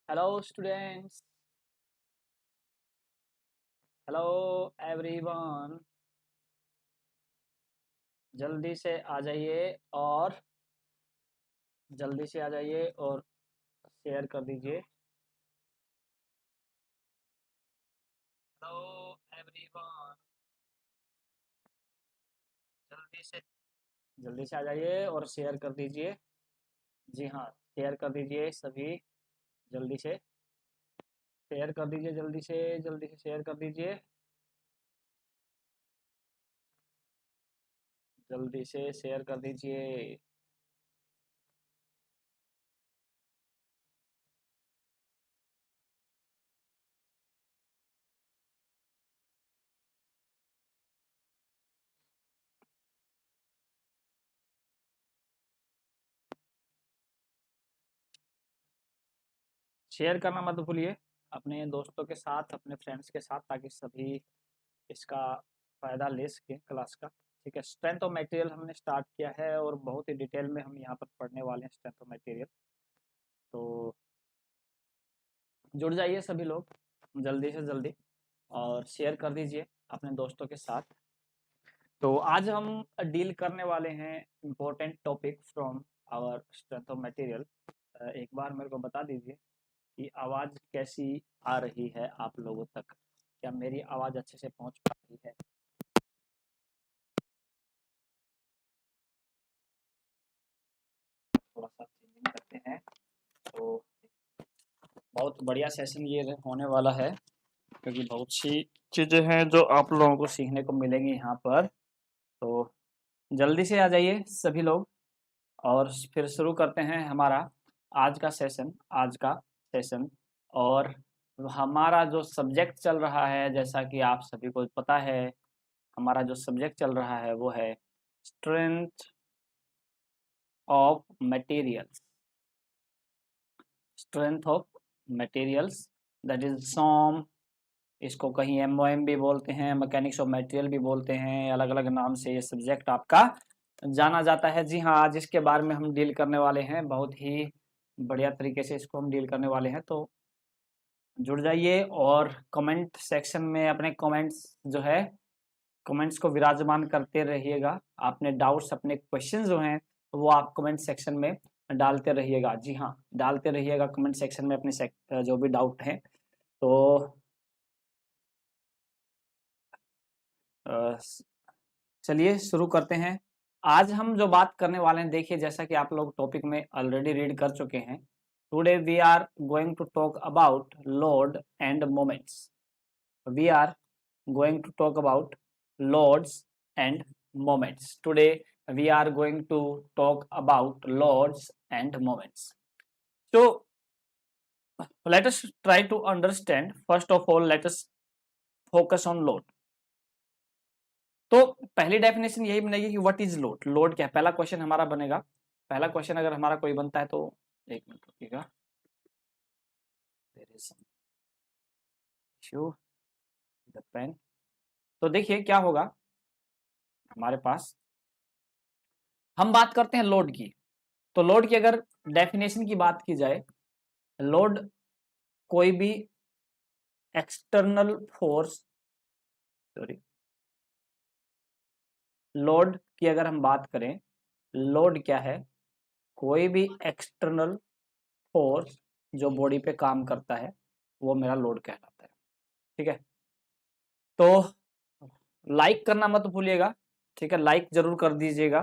Hello students, hello everyone। जल्दी से आ जाइए और जल्दी से आ जाइए और शेयर कर दीजिए। हेलो एवरीवन, जल्दी से आ जाइए और शेयर कर दीजिए। जी हाँ, शेयर कर दीजिए सभी। जल्दी से शेयर कर दीजिए, जल्दी से शेयर कर दीजिए। जल्दी से शेयर कर दीजिए। शेयर करना मत भूलिए अपने दोस्तों के साथ, अपने फ्रेंड्स के साथ, ताकि सभी इसका फ़ायदा ले सकें क्लास का। ठीक है, स्ट्रेंथ ऑफ मटेरियल हमने स्टार्ट किया है और बहुत ही डिटेल में हम यहाँ पर पढ़ने वाले हैं स्ट्रेंथ ऑफ मटेरियल। तो जुड़ जाइए सभी लोग जल्दी से जल्दी और शेयर कर दीजिए अपने दोस्तों के साथ। तो आज हम डील करने वाले हैं important topic from our strength of material. एक बार मेरे को बता दीजिए कि आवाज़ कैसी आ रही है आप लोगों तक। क्या मेरी आवाज़ अच्छे से पहुंच पा रही है? थोड़ा सा चेंजिंग करते हैं। तो बहुत बढ़िया सेशन ये होने वाला है, क्योंकि बहुत सी चीज़ें हैं जो आप लोगों को सीखने को मिलेंगी यहाँ पर। तो जल्दी से आ जाइए सभी लोग और फिर शुरू करते हैं हमारा आज का सेशन। और हमारा जो सब्जेक्ट चल रहा है, जैसा कि आप सभी को पता है, हमारा जो सब्जेक्ट चल रहा है वो है strength of materials. Strength of materials, that is SOM. इसको कहीं एमओएम भी बोलते हैं, मैकेनिक्स ऑफ मटेरियल भी बोलते हैं, अलग अलग नाम से ये सब्जेक्ट आपका जाना जाता है। जी हाँ, आज इसके बारे में हम डील करने वाले हैं, बहुत ही बढ़िया तरीके से इसको हम डील करने वाले हैं। तो जुड़ जाइए और कमेंट सेक्शन में अपने कमेंट्स जो है, कमेंट्स को विराजमान करते रहिएगा। आपने डाउट्स, अपने क्वेश्चन जो हैं वो आप कमेंट सेक्शन में डालते रहिएगा। जी हाँ, डालते रहिएगा कमेंट सेक्शन में अपने जो भी डाउट हैं। तो चलिए शुरू करते हैं। आज हम जो बात करने वाले हैं, देखिए जैसा कि आप लोग टॉपिक में ऑलरेडी रीड कर चुके हैं, today we are going to talk about load and moments. We are going to talk about loads and moments. Today we are going to talk about loads and moments. So let us try to understand. First of all, let us focus on load. तो पहली definition यही बनेगी कि what is load. Load क्या है, पहला question हमारा बनेगा। पहला क्वेश्चन अगर हमारा कोई बनता है तो एक मिनट रुकिएगा, there is some issue with the pen. तो देखिए क्या होगा हमारे पास, हम बात करते हैं लोड की। तो लोड की अगर डेफिनेशन की बात की जाए, लोड कोई भी एक्सटर्नल फोर्स, सॉरी, लोड की अगर हम बात करें, लोड क्या है? कोई भी एक्सटर्नल फोर्स जो बॉडी पे काम करता है वो मेरा लोड कहलाता है। ठीक है, तो लाइक करना मत भूलिएगा। ठीक है, लाइक जरूर कर दीजिएगा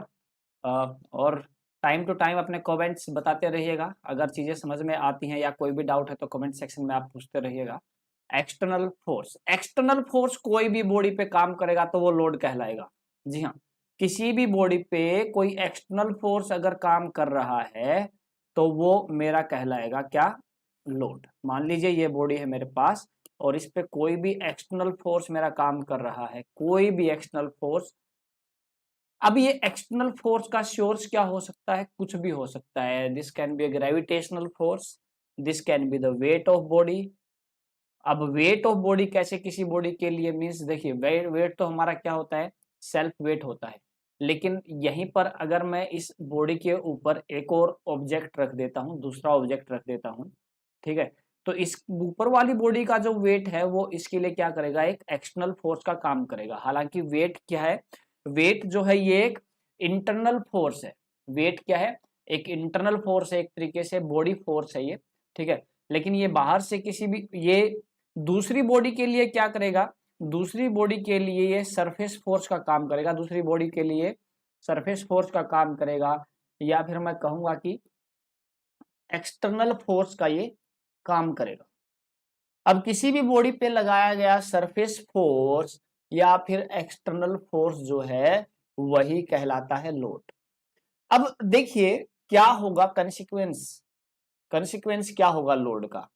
और टाइम टू टाइम अपने कमेंट्स बताते रहिएगा। अगर चीज़ें समझ में आती हैं या कोई भी डाउट है तो कमेंट सेक्शन में आप पूछते रहिएगा। एक्सटर्नल फोर्स, एक्सटर्नल फोर्स कोई भी बॉडी पे काम करेगा तो वो लोड कहलाएगा। जी हाँ, किसी भी बॉडी पे कोई एक्सटर्नल फोर्स अगर काम कर रहा है तो वो मेरा कहलाएगा क्या? लोड। मान लीजिए ये बॉडी है मेरे पास और इस पे कोई भी एक्सटर्नल फोर्स मेरा काम कर रहा है, कोई भी एक्सटर्नल फोर्स। अब ये एक्सटर्नल फोर्स का सोर्स क्या हो सकता है? कुछ भी हो सकता है। This can be a gravitational force, this can be the weight of body. अब वेट ऑफ बॉडी कैसे किसी बॉडी के लिए, मीन्स देखिए वेट तो हमारा क्या होता है? सेल्फ वेट होता है। लेकिन यहीं पर अगर मैं इस बॉडी के ऊपर एक और ऑब्जेक्ट रख देता हूँ, दूसरा ऑब्जेक्ट रख देता हूँ, ठीक है, तो इस ऊपर वाली बॉडी का जो वेट है वो इसके लिए क्या करेगा, एक एक्सटर्नल फोर्स का काम करेगा। हालांकि वेट क्या है, वेट जो है ये एक इंटरनल फोर्स है। वेट क्या है, एक इंटरनल फोर्स है, एक तरीके से बॉडी फोर्स है ये, ठीक है। लेकिन ये बाहर से किसी भी, ये दूसरी बॉडी के लिए क्या करेगा, दूसरी बॉडी के लिए ये सरफेस फोर्स का काम करेगा, दूसरी बॉडी के लिए सरफेस फोर्स का काम करेगा, या फिर मैं कहूंगा कि एक्सटर्नल फोर्स का ये काम करेगा। अब किसी भी बॉडी पे लगाया गया सरफेस फोर्स या फिर एक्सटर्नल फोर्स जो है वही कहलाता है लोड। अब देखिए क्या होगा कंसीक्वेंस, कंसीक्वेंस क्या होगा लोड का।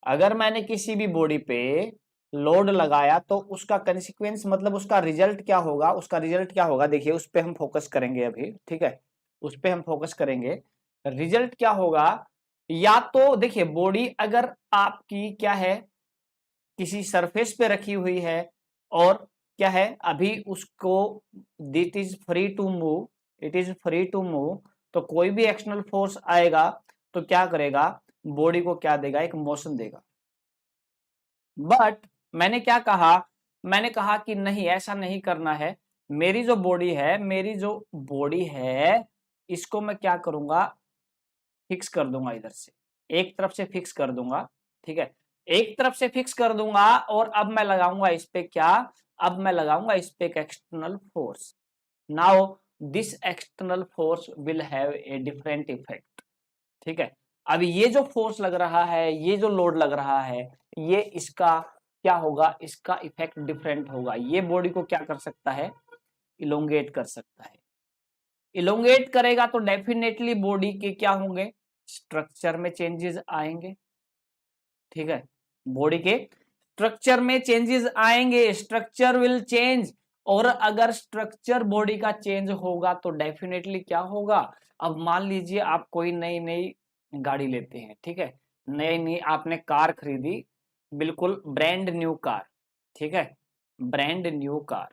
अगर मैंने किसी भी बॉडी पे लोड लगाया तो उसका कंसीक्वेंस मतलब उसका रिजल्ट क्या होगा, उसका रिजल्ट क्या होगा, देखिए उस पे हम फोकस करेंगे अभी, ठीक है, उस पे हम फोकस करेंगे। रिजल्ट क्या होगा, या तो देखिए बॉडी अगर आपकी क्या है, किसी सरफेस पे रखी हुई है और क्या है अभी उसको, it is free to move, it is free to move, तो कोई भी एक्सटर्नल फोर्स आएगा तो क्या करेगा, बॉडी को क्या देगा, एक मोशन देगा। बट मैंने क्या कहा, मैंने कहा कि नहीं ऐसा नहीं करना है, मेरी जो बॉडी है, मेरी जो बॉडी है इसको मैं क्या करूंगा, फिक्स कर दूंगा, इधर से एक तरफ से फिक्स कर दूंगा, ठीक है, एक तरफ से फिक्स कर दूंगा। और अब मैं लगाऊंगा इस पे क्या, अब मैं लगाऊंगा इस पे एक external force. Now this external force will have a different effect, ठीक है। अब ये जो फोर्स लग रहा है, ये जो लोड लग रहा है, ये इसका क्या होगा, इसका इफेक्ट डिफरेंट होगा। ये बॉडी को क्या कर सकता है, इलोंगेट कर सकता है। इलोंगेट करेगा तो डेफिनेटली बॉडी के क्या होंगे, स्ट्रक्चर में चेंजेस आएंगे, ठीक है, बॉडी के स्ट्रक्चर में चेंजेस आएंगे, स्ट्रक्चर विल चेंज। और अगर स्ट्रक्चर बॉडी का चेंज होगा तो डेफिनेटली क्या होगा, अब मान लीजिए आप कोई नई नई गाड़ी लेते हैं, ठीक है, नई नई आपने कार खरीदी, बिल्कुल ब्रांड न्यू कार, ठीक है, ब्रांड न्यू कार।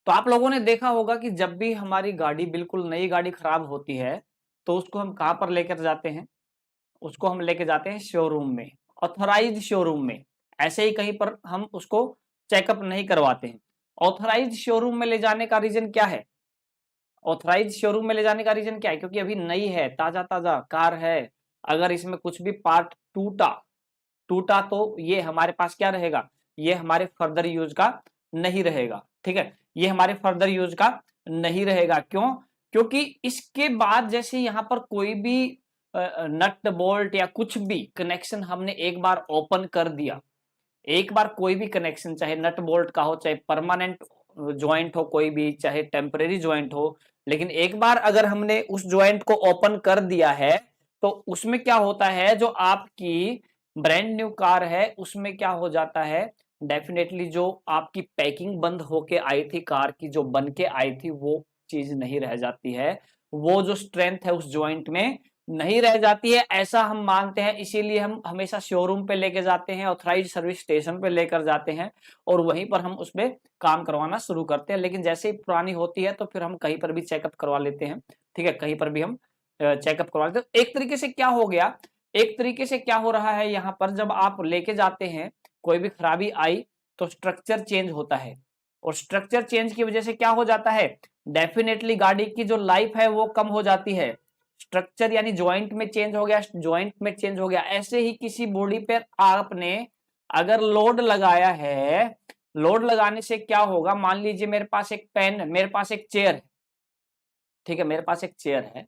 तो आप लोगों ने देखा होगा कि जब भी हमारी गाड़ी, बिल्कुल नई गाड़ी खराब होती है तो उसको हम कहां पर लेकर जाते हैं, उसको हम लेके जाते हैं शोरूम में, ऑथराइज्ड शोरूम में। ऐसे ही कहीं पर हम उसको चेकअप नहीं करवाते हैं। ऑथराइज्ड शोरूम में ले जाने का रीजन क्या है, ऑथराइज्ड शोरूम में ले जाने का रीजन क्या है, क्योंकि अभी नई है, ताजा ताजा कार है। अगर इसमें कुछ भी पार्ट टूटा टूटा तो ये हमारे पास क्या रहेगा, ये हमारे फर्दर यूज का नहीं रहेगा, ठीक है, ये हमारे फर्दर यूज का नहीं रहेगा। क्यों, क्योंकि इसके बाद जैसे यहाँ पर कोई भी नट बोल्ट या कुछ भी कनेक्शन हमने एक बार ओपन कर दिया, एक बार कोई भी कनेक्शन, चाहे नट बोल्ट का हो, चाहे परमानेंट ज्वाइंट हो, कोई भी चाहे टेम्परेरी ज्वाइंट हो, लेकिन एक बार अगर हमने उस ज्वाइंट को ओपन कर दिया है तो उसमें क्या होता है, जो आपकी ब्रांड न्यू कार है उसमें क्या हो जाता है, डेफिनेटली जो आपकी पैकिंग बंद होके आई थी कार की, जो बन के आई थी वो चीज नहीं रह जाती है, वो जो स्ट्रेंथ है उस ज्वाइंट में नहीं रह जाती है, ऐसा हम मानते हैं। इसीलिए हम हमेशा शोरूम पे लेके जाते हैं, ऑथराइज्ड सर्विस स्टेशन पे लेकर जाते हैं और वहीं पर हम उसमें काम करवाना शुरू करते हैं। लेकिन जैसे ही पुरानी होती है तो फिर हम कहीं पर भी चेकअप करवा लेते हैं, ठीक है, कहीं पर भी हम चेकअप करवा लेते हैं। एक तरीके से क्या हो गया, एक तरीके से क्या हो रहा है, यहाँ पर जब आप लेके जाते हैं, कोई भी खराबी आई तो स्ट्रक्चर चेंज होता है, और स्ट्रक्चर चेंज की वजह से क्या हो जाता है, डेफिनेटली गाड़ी की जो लाइफ है वो कम हो जाती है। स्ट्रक्चर यानी ज्वाइंट में चेंज हो गया, ज्वाइंट में चेंज हो गया। ऐसे ही किसी बॉडी पर आपने अगर लोड लगाया है, लोड लगाने से क्या होगा, मान लीजिए मेरे पास एक पेन, मेरे पास एक चेयर है, ठीक है, मेरे पास एक चेयर है,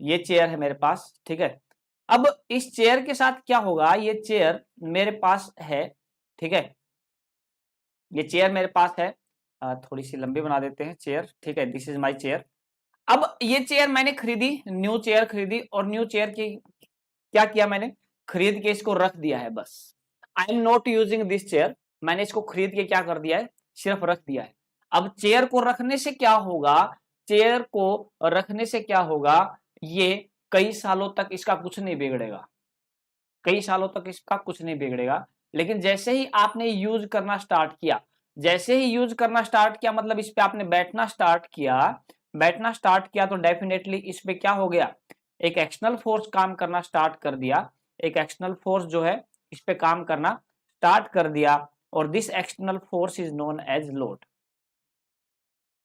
ये चेयर है मेरे पास, ठीक है। अब इस चेयर के साथ क्या होगा, ये चेयर मेरे पास है, ठीक है, ये चेयर मेरे पास है, थोड़ी सी लंबी बना देते हैं चेयर, ठीक है, दिस इज माय चेयर। अब ये चेयर मैंने खरीदी, न्यू चेयर खरीदी, और न्यू चेयर की क्या किया, मैंने खरीद के इसको रख दिया है, बस I am not using this chair, मैंने इसको खरीद के क्या कर दिया है, सिर्फ रख दिया है। अब चेयर को रखने से क्या होगा, चेयर को रखने से क्या होगा, ये कई सालों तक इसका कुछ नहीं बिगड़ेगा, कई सालों तक इसका कुछ नहीं बिगड़ेगा। लेकिन जैसे ही आपने यूज करना स्टार्ट किया, जैसे ही यूज करना स्टार्ट किया, मतलब इस पे आपने बैठना स्टार्ट किया, बैठना स्टार्ट किया तो डेफिनेटली इस पे क्या हो गया, एक एक्सटर्नल फोर्स काम करना स्टार्ट कर दिया। एक एक्सटर्नल फोर्स जो है इस पे काम करना स्टार्ट कर दिया और this external force is known as load.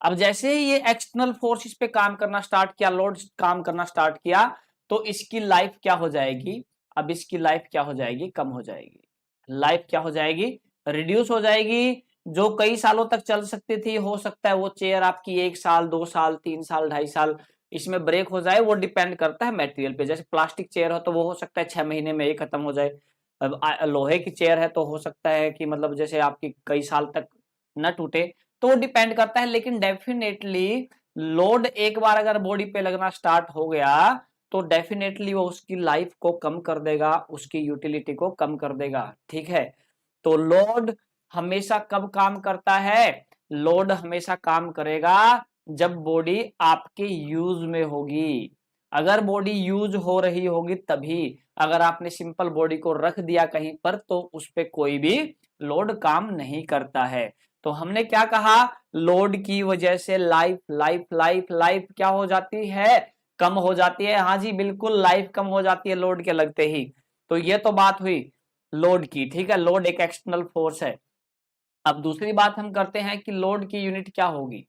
अब जैसे ही ये एक्सटर्नल फोर्स इस पे काम करना स्टार्ट किया, लोड काम करना स्टार्ट किया, तो इसकी लाइफ क्या हो जाएगी, अब इसकी लाइफ क्या हो जाएगी, कम हो जाएगी। लाइफ क्या हो जाएगी, रिड्यूस हो जाएगी। जो कई सालों तक चल सकती थी, हो सकता है वो चेयर आपकी 1 साल 2 साल 3 साल 2.5 साल इसमें ब्रेक हो जाए, वो डिपेंड करता है मटेरियल पे। जैसे प्लास्टिक चेयर हो तो वो हो सकता है 6 महीने में ही खत्म हो जाए। अब लोहे की चेयर है तो हो सकता है कि मतलब जैसे आपकी कई साल तक न टूटे, तो वो डिपेंड करता है। लेकिन डेफिनेटली लोड एक बार अगर बॉडी पे लगना स्टार्ट हो गया तो डेफिनेटली वो उसकी लाइफ को कम कर देगा, उसकी यूटिलिटी को कम कर देगा। ठीक है, तो लोड हमेशा कब काम करता है, लोड हमेशा काम करेगा जब बॉडी आपके यूज में होगी। अगर बॉडी यूज हो रही होगी तभी, अगर आपने सिंपल बॉडी को रख दिया कहीं पर तो उस पर कोई भी लोड काम नहीं करता है। तो हमने क्या कहा, लोड की वजह से लाइफ लाइफ लाइफ लाइफ क्या हो जाती है, कम हो जाती है। हाँ जी बिल्कुल, लाइफ कम हो जाती है लोड के लगते ही। तो ये तो बात हुई लोड की। ठीक है, लोड एक एक्सटर्नल फोर्स है। अब दूसरी बात हम करते हैं कि लोड की यूनिट क्या होगी।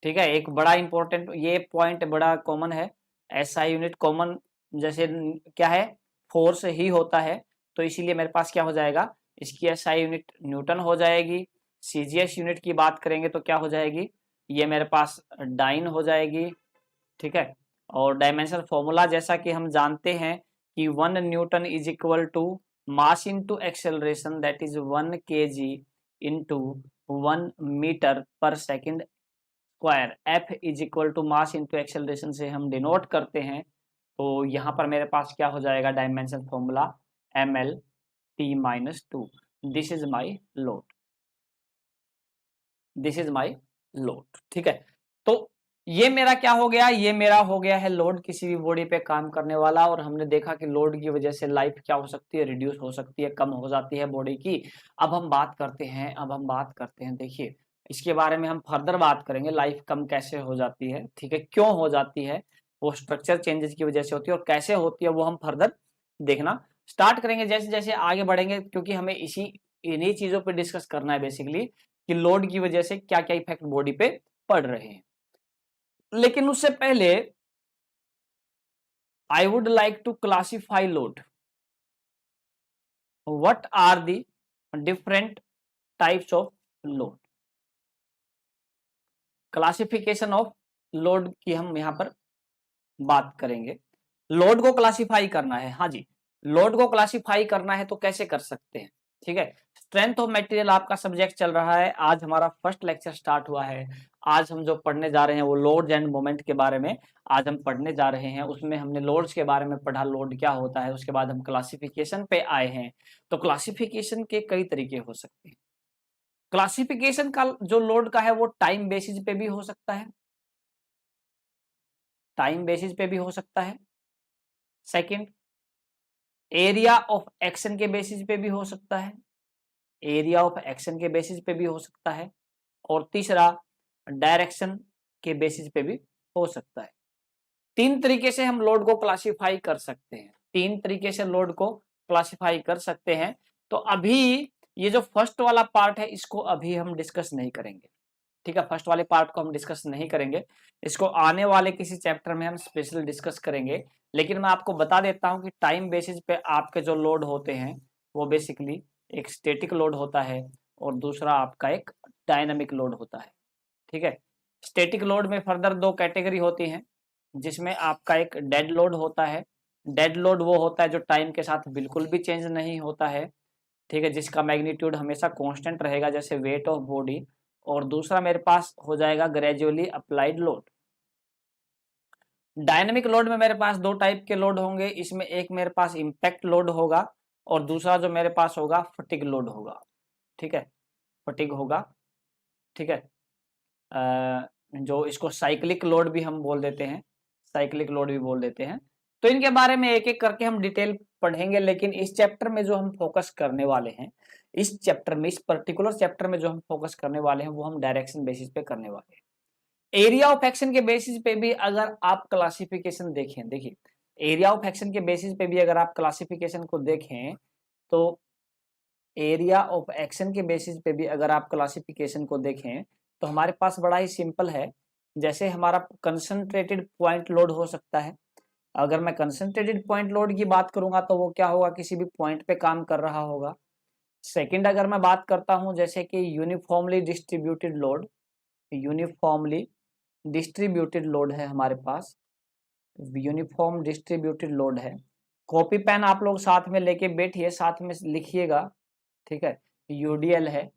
ठीक है, एक बड़ा इंपॉर्टेंट ये पॉइंट बड़ा कॉमन है। एसआई यूनिट कॉमन जैसे क्या है, फोर्स ही होता है, तो इसीलिए मेरे पास क्या हो जाएगा, इसकी एसआई यूनिट न्यूटन हो जाएगी। सीजीएस यूनिट की बात करेंगे तो क्या हो जाएगी, ये मेरे पास डाइन हो जाएगी। ठीक है, और डायमेंशन फॉर्मूला जैसा कि हम जानते हैं कि 1 newton is equal to mass into acceleration, that is 1 kg into 1 metre per second square. F is equal to mass into acceleration से हम डिनोट करते हैं। तो यहाँ पर मेरे पास क्या हो जाएगा, dimension formula ml t-2। This is my load, this is my load. ठीक है, तो ये मेरा क्या हो गया, ये मेरा हो गया है लोड, किसी भी बॉडी पे काम करने वाला। और हमने देखा कि लोड की वजह से लाइफ क्या हो सकती है, रिड्यूस हो सकती है, कम हो जाती है बॉडी की। अब हम बात करते हैं, देखिए इसके बारे में हम फर्दर बात करेंगे, लाइफ कम कैसे हो जाती है। ठीक है, क्यों हो जाती है, वो स्ट्रक्चर चेंजेस की वजह से होती है, और कैसे होती है वो हम फर्दर देखना स्टार्ट करेंगे जैसे जैसे आगे बढ़ेंगे, क्योंकि हमें इन्हीं चीजों पर डिस्कस करना है बेसिकली, कि लोड की वजह से क्या क्या इफेक्ट बॉडी पे पड़ रहे हैं। लेकिन उससे पहले I would like to classify load. What are the different types of load, classification of load की हम यहां पर बात करेंगे। लोड को क्लासिफाई करना है, हाँ जी, लोड को क्लासिफाई करना है तो कैसे कर सकते हैं। ठीक है, स्ट्रेंथ ऑफ मटेरियल आपका सब्जेक्ट चल रहा है, आज हमारा फर्स्ट लेक्चर स्टार्ट हुआ है। आज हम जो पढ़ने जा रहे हैं वो लोड्स एंड मोमेंट के बारे में आज हम पढ़ने जा रहे हैं। उसमें हमने लोड्स के बारे में पढ़ा, लोड क्या होता है, उसके बाद हम क्लासिफिकेशन पे आए हैं। तो क्लासिफिकेशन के कई तरीके हो सकते हैं। क्लासिफिकेशन का जो लोड का है वो टाइम बेसिस पे भी हो सकता है, टाइम बेसिस पे भी हो सकता है। सेकंड, एरिया ऑफ एक्शन के बेसिस पे भी हो सकता है, एरिया ऑफ एक्शन के बेसिस पे भी हो सकता है। और तीसरा, डायरेक्शन के बेसिस पे भी हो सकता है। 3 तरीके से हम लोड को क्लासिफाई कर सकते हैं, 3 तरीके से लोड को क्लासिफाई कर सकते हैं। तो अभी ये जो फर्स्ट वाला पार्ट है इसको अभी हम डिस्कस नहीं करेंगे। ठीक है, फर्स्ट वाले पार्ट को हम डिस्कस नहीं करेंगे, इसको आने वाले किसी चैप्टर में हम स्पेशल डिस्कस करेंगे। लेकिन मैं आपको बता देता हूं कि टाइम बेसिस पे आपके जो लोड होते हैं वो बेसिकली एक स्टैटिक लोड होता है और दूसरा आपका एक डायनामिक लोड होता है। ठीक है, स्टैटिक लोड में फर्दर 2 कैटेगरी होती हैं, जिसमें आपका एक डेड लोड होता है। डेड लोड वो होता है जो टाइम के साथ बिल्कुल भी चेंज नहीं होता है। ठीक है, जिसका मैग्नीट्यूड हमेशा कांस्टेंट रहेगा, जैसे वेट ऑफ बॉडी। और दूसरा मेरे पास हो जाएगा gradually applied load. Dynamic load में मेरे पास 2 टाइप के लोड होंगे, इसमें एक मेरे पास इम्पैक्ट लोड होगा और दूसरा जो मेरे पास होगा फटीग लोड होगा। ठीक है, फटीग होगा। ठीक है, जो इसको साइक्लिक लोड भी हम बोल देते हैं, साइक्लिक लोड भी बोल देते हैं। तो इनके बारे में एक एक करके हम डिटेल पढ़ेंगे। लेकिन इस चैप्टर में जो हम फोकस करने वाले हैं, इस चैप्टर में, इस पर्टिकुलर चैप्टर में जो हम फोकस करने वाले हैं वो हम डायरेक्शन बेसिस पे करने वाले हैं। एरिया ऑफ एक्शन के बेसिस पे भी अगर आप क्लासिफिकेशन देखें, देखिए एरिया ऑफ एक्शन के बेसिस पे भी अगर आप क्लासिफिकेशन को देखें तो एरिया ऑफ एक्शन के बेसिस पे भी अगर आप क्लासिफिकेशन को देखें तो हमारे पास बड़ा ही सिंपल है। जैसे हमारा कंसंट्रेटेड पॉइंट लोड हो सकता है। अगर मैं कंसंट्रेटेड पॉइंट लोड की बात करूंगा तो वो क्या होगा, किसी भी पॉइंट पे काम कर रहा होगा। सेकंड अगर मैं बात करता हूं जैसे कि uniformly distributed load, uniformly distributed load है हमारे पास, यूनिफॉर्म डिस्ट्रीब्यूटेड लोड है। कॉपी पेन आप लोग साथ में लेके बैठिए, साथ में लिखिएगा, ठीक है। यूडीएल है,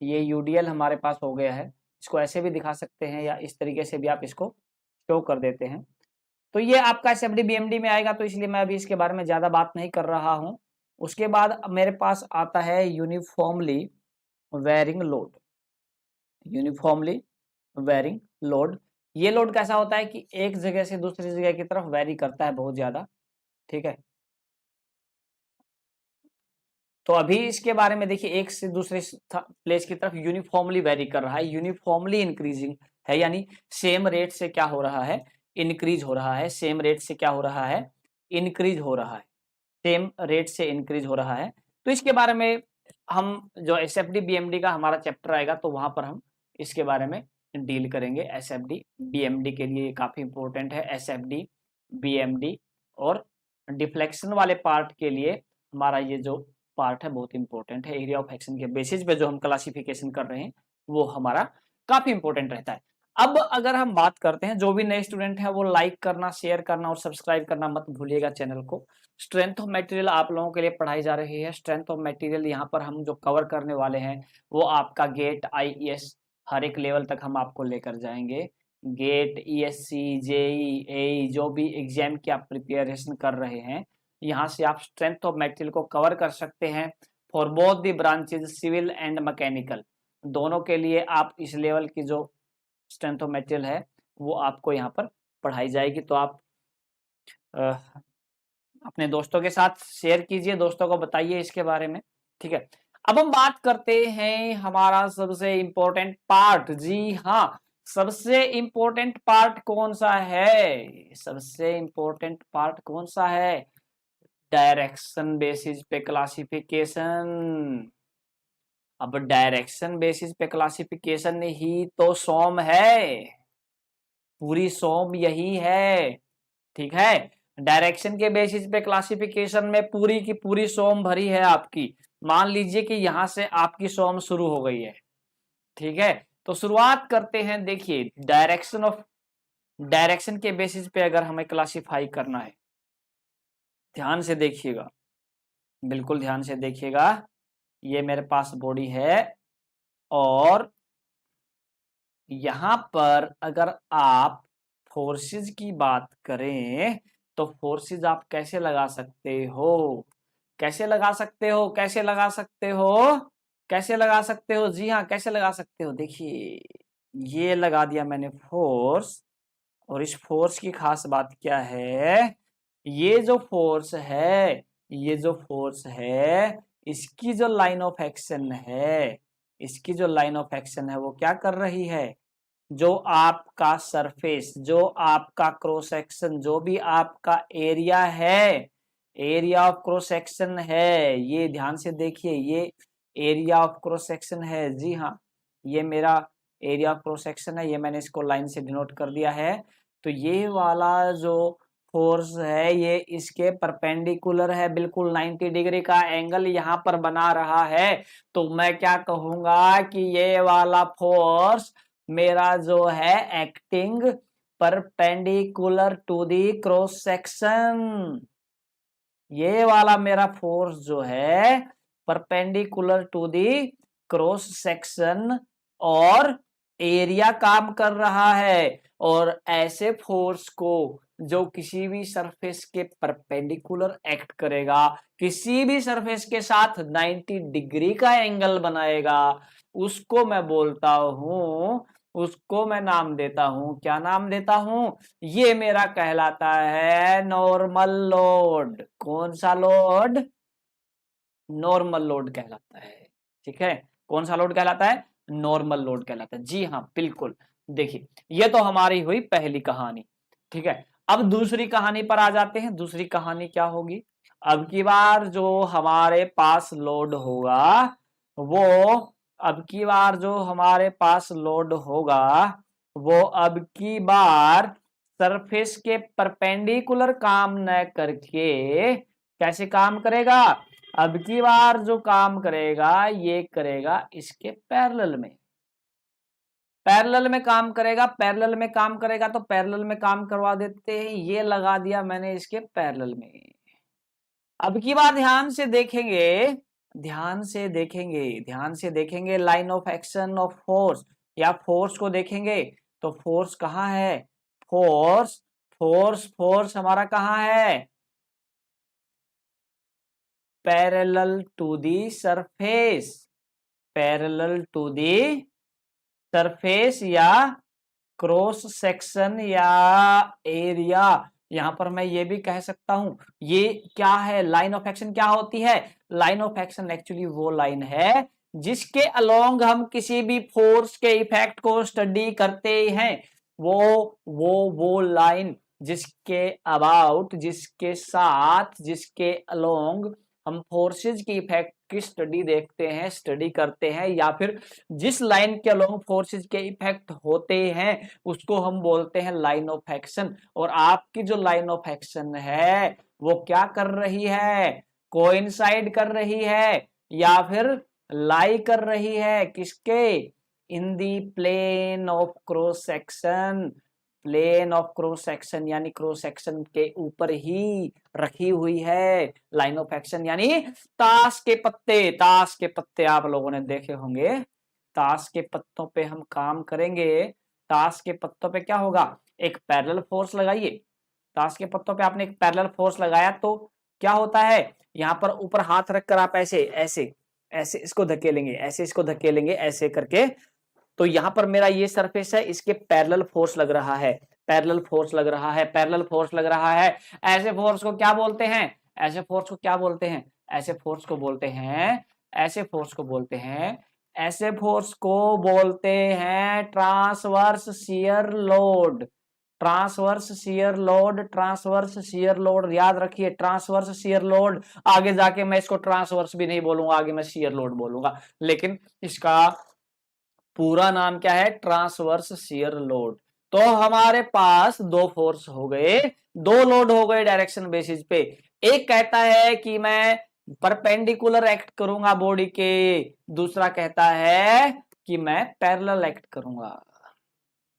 ये यूडीएल हमारे पास हो गया है। इसको ऐसे भी दिखा सकते हैं या इस तरीके से भी आप इसको शो कर देते हैं। तो ये आपका एसएफडी बीएमडी में आएगा, तो इसलिए मैं अभी इसके बारे में ज्यादा बात नहीं कर रहा हूं। उसके बाद मेरे पास आता है uniformly varying load, uniformly varying load. ये लोड कैसा होता है कि एक जगह से दूसरी जगह की तरफ वेरी करता है बहुत ज्यादा, ठीक है। तो अभी इसके बारे में देखिए, एक से दूसरे प्लेस की तरफ यूनिफॉर्मली वेरी कर रहा है, यूनिफॉर्मली इंक्रीजिंग है, यानी सेम रेट से क्या हो रहा है, इंक्रीज हो रहा है। सेम रेट से क्या हो रहा है, इंक्रीज हो रहा है, सेम रेट से इंक्रीज हो रहा है। तो इसके बारे में हम जो एसएफडी बीएमडी का हमारा चैप्टर आएगा तो वहां पर हम इसके बारे में डील करेंगे। एसएफडी बीएमडी के लिए काफी इंपॉर्टेंट है, एसएफडी बीएमडी। और डिफ्लेक्शन वाले पार्ट के लिए हमारा ये जो पार्ट है बहुत इंपॉर्टेंट है। एरिया ऑफ एक्शन के बेसिस पे जो हम क्लासिफिकेशन कर रहे हैं वो हमारा काफी इंपॉर्टेंट रहता है। अब अगर हम बात करते हैं, जो भी नए स्टूडेंट हैं वो लाइक करना, शेयर करना और सब्सक्राइब करना मत भूलिएगा चैनल को। स्ट्रेंथ ऑफ मटेरियल आप लोगों के लिए पढ़ाई जा रही है। स्ट्रेंथ ऑफ मटेरियल यहाँ पर हम जो कवर करने वाले हैं वो आपका गेट, आईईएस, हर एक लेवल तक हम आपको लेकर जाएंगे। गेट, ईएससी, जेई, एई, जो भी एग्जाम की आप प्रिपरेशन कर रहे हैं, यहाँ से आप स्ट्रेंथ ऑफ मटेरियल को कवर कर सकते हैं for both the branches, civil and mechanical. दोनों के लिए आप इस लेवल की जो स्ट्रेंथ ऑफ मटेरियल है वो आपको यहाँ पर पढ़ाई जाएगी। तो आप अपने दोस्तों के साथ शेयर कीजिए, दोस्तों को बताइए इसके बारे में, ठीक है। अब हम बात करते हैं हमारा सबसे इंपॉर्टेंट पार्ट। जी हाँ, सबसे इंपॉर्टेंट पार्ट कौन सा है, सबसे इंपॉर्टेंट पार्ट कौन सा है, डायरेक्शन बेसिस पे क्लासिफिकेशन। अब डायरेक्शन बेसिस पे क्लासिफिकेशन ही तो सॉम है, पूरी सॉम यही है, ठीक है। डायरेक्शन के बेसिस पे क्लासिफिकेशन में पूरी की पूरी सॉम भरी है आपकी। मान लीजिए कि यहां से आपकी सॉम शुरू हो गई है, ठीक है। तो शुरुआत करते हैं। देखिए, डायरेक्शन के बेसिस पे अगर हमें क्लासिफाई करना है, ध्यान से देखिएगा, बिल्कुल ध्यान से देखिएगा। ये मेरे पास बॉडी है और यहां पर अगर आप फोर्सेस की बात करें तो फोर्सेस आप कैसे लगा सकते हो, कैसे लगा सकते हो, कैसे लगा सकते हो, कैसे लगा सकते हो, जी हाँ कैसे लगा सकते हो। देखिए, ये लगा दिया मैंने फोर्स, और इस फोर्स की खास बात क्या है, ये जो फोर्स है, ये जो फोर्स है, इसकी जो लाइन ऑफ एक्शन है, इसकी जो लाइन ऑफ एक्शन है वो क्या कर रही है, जो आपका सरफेस, जो आपका क्रॉस सेक्शन, जो भी आपका एरिया है, एरिया ऑफ क्रॉस सेक्शन है, ये ध्यान से देखिए, ये एरिया ऑफ क्रॉस सेक्शन है। जी हाँ, ये मेरा एरिया ऑफ क्रॉस सेक्शन है, ये मैंने इसको लाइन से डिनोट कर दिया है। तो ये वाला जो फोर्स है ये इसके परपेंडिकुलर है, बिल्कुल 90 डिग्री का एंगल यहाँ पर बना रहा है। तो मैं क्या कहूंगा कि ये वाला फोर्स मेरा जो है acting perpendicular to the cross section, ये वाला मेरा फोर्स जो है perpendicular to the cross section और एरिया काम कर रहा है। और ऐसे फोर्स को जो किसी भी सरफेस के परपेंडिकुलर एक्ट करेगा, किसी भी सरफेस के साथ 90 डिग्री का एंगल बनाएगा, उसको मैं बोलता हूं, उसको मैं नाम देता हूं, क्या नाम देता हूं, ये मेरा कहलाता है नॉर्मल लोड। कौन सा लोड, नॉर्मल लोड कहलाता है, ठीक है। कौन सा लोड कहलाता है, नॉर्मल लोड कहलाता है। जी हाँ बिल्कुल। देखिए, ये तो हमारी हुई पहली कहानी, ठीक है। अब दूसरी कहानी पर आ जाते हैं। दूसरी कहानी क्या होगी? अब की बार जो हमारे पास लोड होगा वो अब की बार जो हमारे पास लोड होगा वो अब की बार सरफेस के परपेंडिकुलर काम न करके कैसे काम करेगा? अब की बार जो काम करेगा ये करेगा इसके पैरेलल में। पैरेलल में काम करेगा, पैरेलल में काम करेगा तो पैरेलल में काम करवा देते हैं। ये लगा दिया मैंने इसके पैरेलल में। अब की बार ध्यान से देखेंगे, ध्यान से देखेंगे, ध्यान से देखेंगे line of action of force या फोर्स को देखेंगे तो फोर्स कहाँ है? फोर्स फोर्स फोर्स हमारा कहाँ है? Parallel to the surface, parallel to the surface या क्रॉस सेक्शन या एरिया। यहां पर मैं ये भी कह सकता हूं ये क्या है? लाइन ऑफ एक्शन क्या होती है? लाइन ऑफ एक्शन एक्चुअली वो लाइन है जिसके अलोंग हम किसी भी फोर्स के इफेक्ट को स्टडी करते हैं। वो लाइन जिसके अबाउट, जिसके साथ, जिसके अलोंग हम फोर्सेज की इफेक्ट की स्टडी देखते हैं, स्टडी करते हैं, या फिर जिस लाइन के अलोंग फोर्सेज के इफेक्ट होते हैं उसको हम बोलते हैं लाइन ऑफ एक्शन। और आपकी जो लाइन ऑफ एक्शन है वो क्या कर रही है? कोइंसाइड कर रही है या फिर लाई कर रही है किसके? In the plane of cross section, plane of cross section यानी क्रॉस सेक्शन के ऊपर ही रखी हुई है लाइन ऑफ एक्शन। यानी ताश के पत्ते, ताश के पत्ते आप लोगों ने देखे होंगे, ताश के पत्तों पे हम काम करेंगे। ताश के पत्तों पे क्या होगा? एक पैरेलल फोर्स लगाइए, ताश के पत्तों पे आपने एक पैरेलल फोर्स लगाया तो क्या होता है? यहाँ पर ऊपर हाथ रखकर आप ऐसे ऐसे ऐसे इसको धकेलेंगे, ऐसे इसको धकेलेंगे ऐसे करके, तो यहां पर मेरा ये सरफेस है, इसके पैरेलल फोर्स लग रहा है, पैरेलल फोर्स लग रहा है, पैरेलल फोर्स लग रहा है। ऐसे फोर्स को क्या बोलते हैं? ऐसे फोर्स को क्या बोलते हैं? ऐसे फोर्स को बोलते हैं, ऐसे फोर्स को बोलते हैं, ऐसे फोर्स को बोलते हैं transverse shear load. Transverse shear load, transverse shear load याद रखिए, ट्रांसवर्स शियर लोड। आगे जाके मैं इसको ट्रांसवर्स भी नहीं बोलूंगा, आगे मैं शियर लोड बोलूंगा, लेकिन इसका पूरा नाम क्या है? Transverse shear load. तो हमारे पास दो फोर्स हो गए, दो लोड हो गए डायरेक्शन बेसिस पे। एक कहता है कि मैं परपेंडिकुलर एक्ट करूंगा बॉडी के, दूसरा कहता है कि मैं पैरेलल एक्ट करूंगा।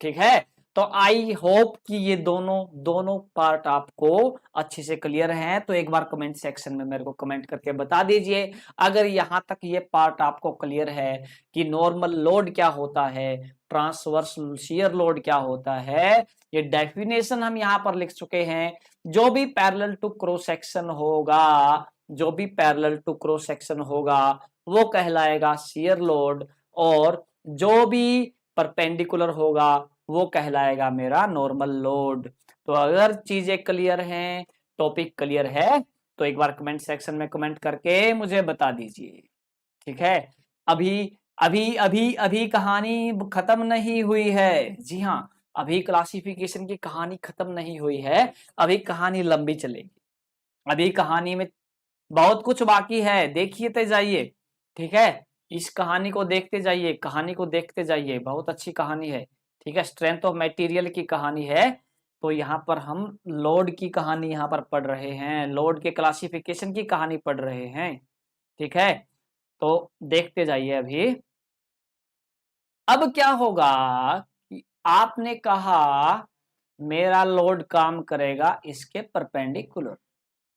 ठीक है, तो आई होप कि ये दोनों पार्ट आपको अच्छे से क्लियर हैं। तो एक बार कमेंट सेक्शन में मेरे को कमेंट करके बता दीजिए अगर यहां तक ये पार्ट आपको क्लियर है कि नॉर्मल लोड क्या होता है, ट्रांसवर्स शियर लोड क्या होता है। ये डेफिनेशन हम यहां पर लिख चुके हैं। जो भी पैरेलल टू क्रॉस सेक्शन होगा, जो भी पैरेलल टू क्रॉस सेक्शन होगा वो कहलाएगा शियर लोड, और जो भी परपेंडिकुलर होगा वो कहलाएगा मेरा नॉर्मल लोड। तो अगर चीजें क्लियर हैं, टॉपिक क्लियर है, तो एक बार कमेंट सेक्शन में कमेंट करके मुझे बता दीजिए। ठीक है, अभी अभी अभी अभी कहानी खत्म नहीं हुई है। जी हाँ, अभी क्लासिफिकेशन की कहानी खत्म नहीं हुई है, अभी कहानी लंबी चलेगी। अभी कहानी में बहुत कुछ बाकी है, देखिए जाइए। ठीक है, इस कहानी को देखते जाइए, कहानी को देखते जाइए, बहुत अच्छी कहानी है। ठीक है, स्ट्रेंथ ऑफ मटेरियल की कहानी है। तो यहाँ पर हम लोड की कहानी यहाँ पर पढ़ रहे हैं, लोड के क्लासिफिकेशन की कहानी पढ़ रहे हैं। ठीक है, तो देखते जाइए। अभी अब क्या होगा कि आपने कहा मेरा लोड काम करेगा इसके परपेंडिकुलर।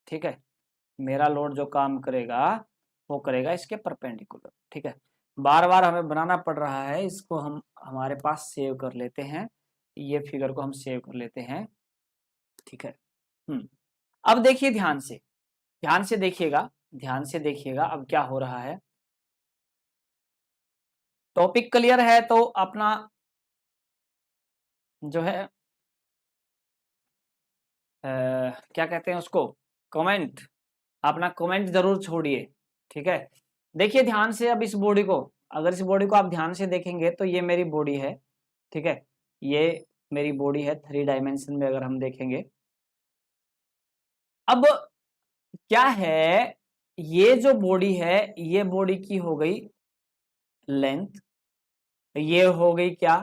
ठीक है, मेरा लोड जो काम करेगा वो करेगा इसके परपेंडिकुलर। ठीक है, बार बार हमें बनाना पड़ रहा है, इसको हम हमारे पास सेव कर लेते हैं, ये फिगर को हम सेव कर लेते हैं। ठीक है, अब देखिए ध्यान से, ध्यान से देखिएगा, ध्यान से देखिएगा अब क्या हो रहा है। टॉपिक क्लियर है तो अपना जो है क्या कहते हैं उसको, कमेंट, अपना कमेंट जरूर छोड़िए। ठीक है, देखिए ध्यान से अब इस बॉडी को, अगर इस बॉडी को आप ध्यान से देखेंगे तो ये मेरी बॉडी है। ठीक है, ये मेरी बॉडी है, 3 डायमेंशन में अगर हम देखेंगे अब क्या है, ये जो बॉडी है ये बॉडी की हो गई लेंथ, ये हो गई क्या